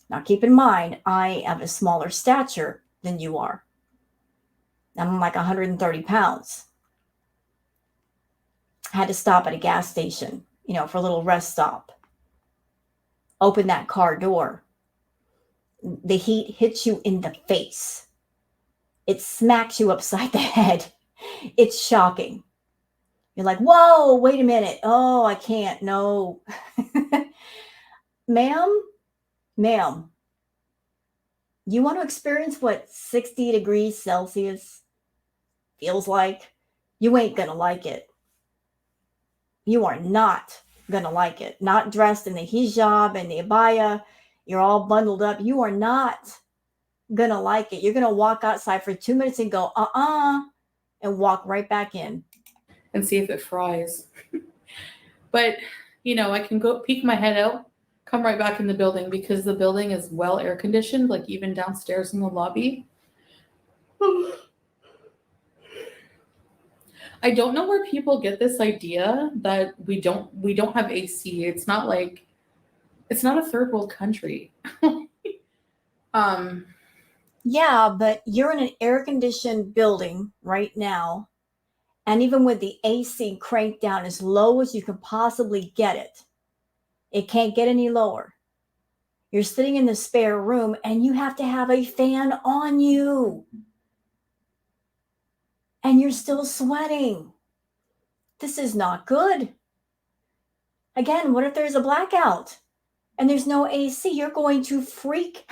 Now, keep in mind, I have a smaller stature than you are. I'm like 130 pounds. I had to stop at a gas station, for a little rest stop. Open that car door. The heat hits you in the face. It smacks you upside the head. It's shocking. You're like, whoa, wait a minute. Oh, I can't. No. Ma'am, you want to experience what 60 degrees Celsius feels like? You ain't going to like it. You are not going to like it. Not dressed in the hijab and the abaya. You're all bundled up. You are not going to like it. You're going to walk outside for 2 minutes and go, and walk right back in. And see if it fries. But, I can go peek my head out, come right back in the building because the building is well air conditioned, like even downstairs in the lobby. I don't know where people get this idea that we don't have AC. It's not a third world country. Yeah, but you're in an air conditioned building right now. And even with the AC cranked down as low as you can possibly get it, it can't get any lower. You're sitting in the spare room and you have to have a fan on you. And you're still sweating. This is not good. Again, what if there's a blackout and there's no AC? You're going to freak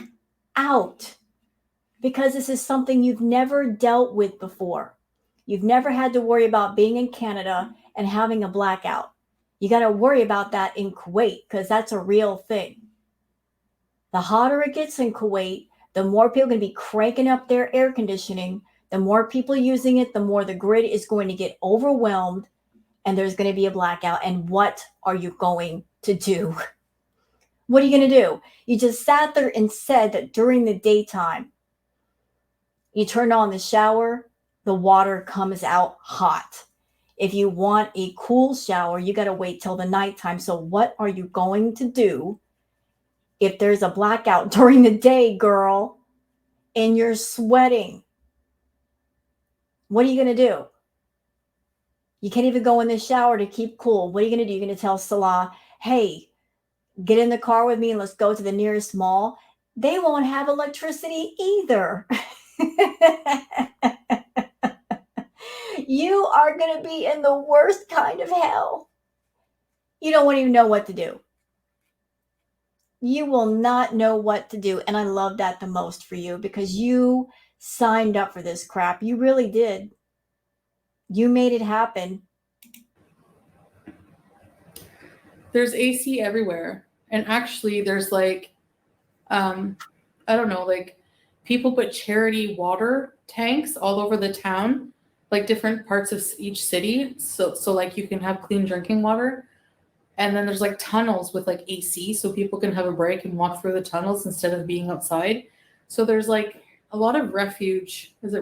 out because this is something you've never dealt with before. You've never had to worry about being in Canada and having a blackout. You got to worry about that in Kuwait because that's a real thing. The hotter it gets in Kuwait, the more people are going to be cranking up their air conditioning. The more people using it, the more the grid is going to get overwhelmed and there's going to be a blackout. And what are you going to do? What are you going to do? You just sat there and said that during the daytime, you turn on the shower, the water comes out hot. If you want a cool shower, you got to wait till the nighttime. So what are you going to do if there's a blackout during the day, girl, and you're sweating? What are you going to do? You can't even go in the shower to keep cool. What are you going to do? You're going to tell Salah, hey, get in the car with me and let's go to the nearest mall. They won't have electricity either. You are going to be in the worst kind of hell. You don't even know what to do. You will not know what to do. And I love that the most for you because you signed up for this crap. You really did. You made it happen. There's AC everywhere. And actually there's like, I don't know, like people put charity water tanks all over the town, like different parts of each city. So like you can have clean drinking water. And then there's like tunnels with like AC so people can have a break and walk through the tunnels instead of being outside. So there's like a lot of refuge. Is it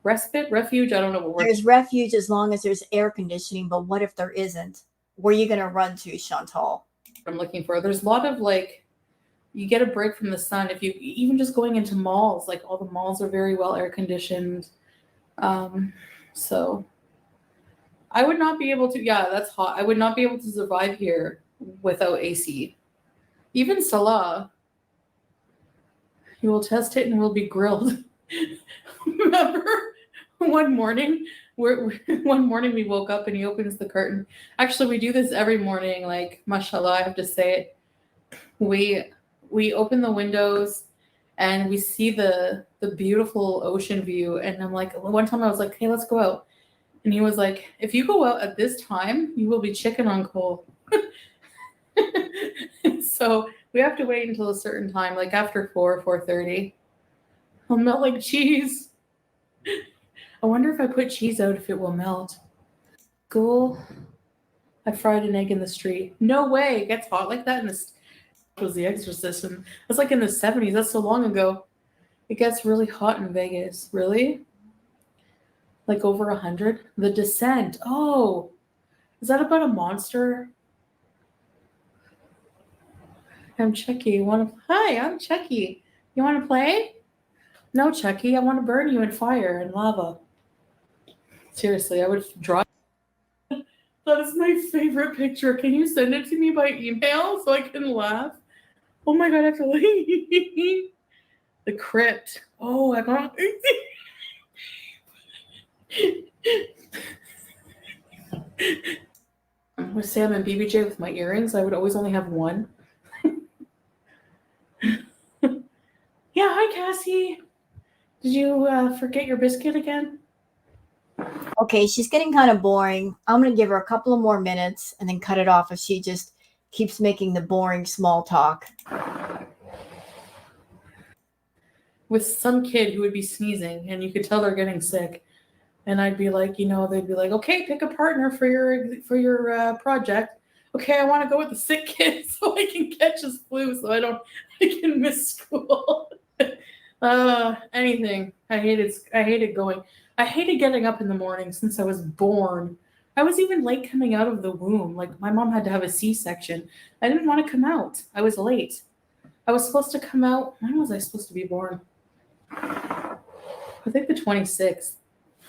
respite? Refuge? I don't know what word. There's refuge as long as there's air conditioning, but what if there isn't? Where are you going to run to, Chantal? I'm looking for. There's a lot of like, you get a break from the sun if you even just going into malls. Like all the malls are very well air conditioned. So I would not be able to. Yeah, that's hot. I would not be able to survive here without AC. Even Salah, he will test it and will be grilled. Remember one morning we woke up and he opens the curtain. Actually, we do this every morning. Like, mashallah, I have to say it. We open the windows and we see the beautiful ocean view. And I'm like, one time I was like, hey, let's go out. And he was like, if you go out at this time, you will be chicken on coal. So we have to wait until a certain time, like after 4:30. I'll melt like cheese. I wonder if I put cheese out if it will melt. Gorl, I fried an egg in the street. No way. It gets hot like that in this. Was The Exorcist, and that's like in the 70s. That's so long ago. It gets really hot in Vegas. Really? Like over 100? The Descent. Oh, is that about a monster? I'm Chucky. Hi, I'm Chucky. You want to play? No, Chucky. I want to burn you in fire and lava. Seriously, I would drive. That is my favorite picture. Can you send it to me by email so I can laugh? Oh my god, I feel like the crypt. Oh, I got with Sam and BBJ with my earrings. I would always only have one. Yeah, hi Cassie. Did you forget your biscuit again? Okay, she's getting kind of boring. I'm going to give her a couple of more minutes and then cut it off if she just keeps making the boring small talk. With some kid who would be sneezing and you could tell they're getting sick. And I'd be like, they'd be like, okay, pick a partner for your project. Okay, I want to go with the sick kid so I can catch his flu so I can miss school. Anything. I hated going. I hated getting up in the morning since I was born. I was even late coming out of the womb. Like my mom had to have a C-section. I didn't want to come out. I was late. I was supposed to come out. When was I supposed to be born? I think the 26th.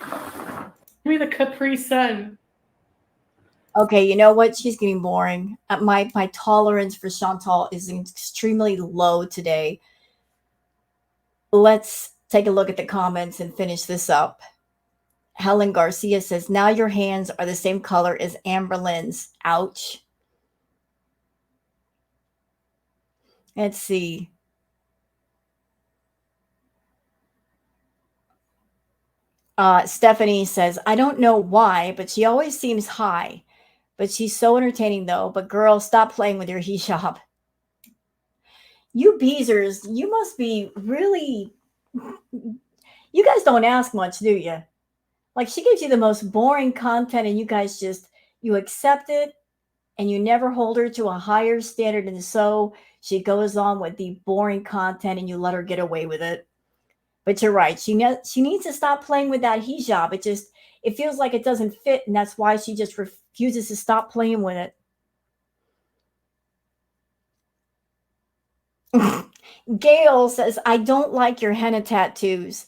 Give me the Capri Sun. Okay, you know what? She's getting boring. My tolerance for Chantal is extremely low today. Let's take a look at the comments and finish this up. Helen Garcia says, now your hands are the same color as Amberlynn's. Ouch. Let's see. Stephanie says, I don't know why, but she always seems high. But she's so entertaining, though. But girl, stop playing with your hijab. You Beezers, you must be really... You guys don't ask much, do you? Like, she gives you the most boring content, and you guys just You accept it and you never hold her to a higher standard. And so she goes on with the boring content and you let her get away with it. But you're right. She needs to stop playing with that hijab. It feels like it doesn't fit. And that's why she just refuses to stop playing with it. Gail says, I don't like your henna tattoos.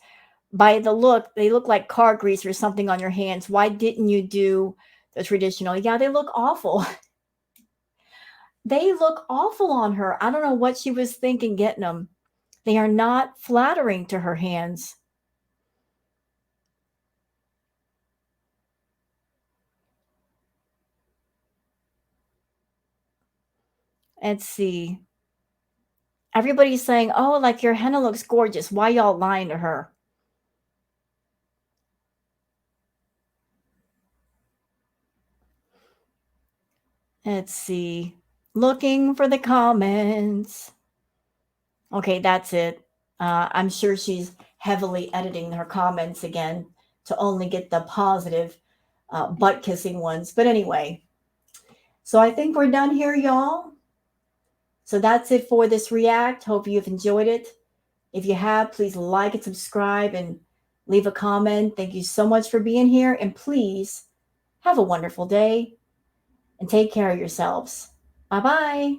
By the look, they look like car grease or something on your hands. Why didn't you do the traditional? Yeah, they look awful. They look awful on her. I don't know what she was thinking getting them. They are not flattering to her hands. Let's see. Everybody's saying, oh, like your henna looks gorgeous. Why y'all lying to her? Let's see. Looking for the comments. Okay, that's it. I'm sure she's heavily editing her comments again to only get the positive butt kissing ones. But anyway, so I think we're done here, y'all. So that's it for this react. Hope you've enjoyed it. If you have, please like and subscribe and leave a comment. Thank you so much for being here. And please have a wonderful day and take care of yourselves. Bye-bye.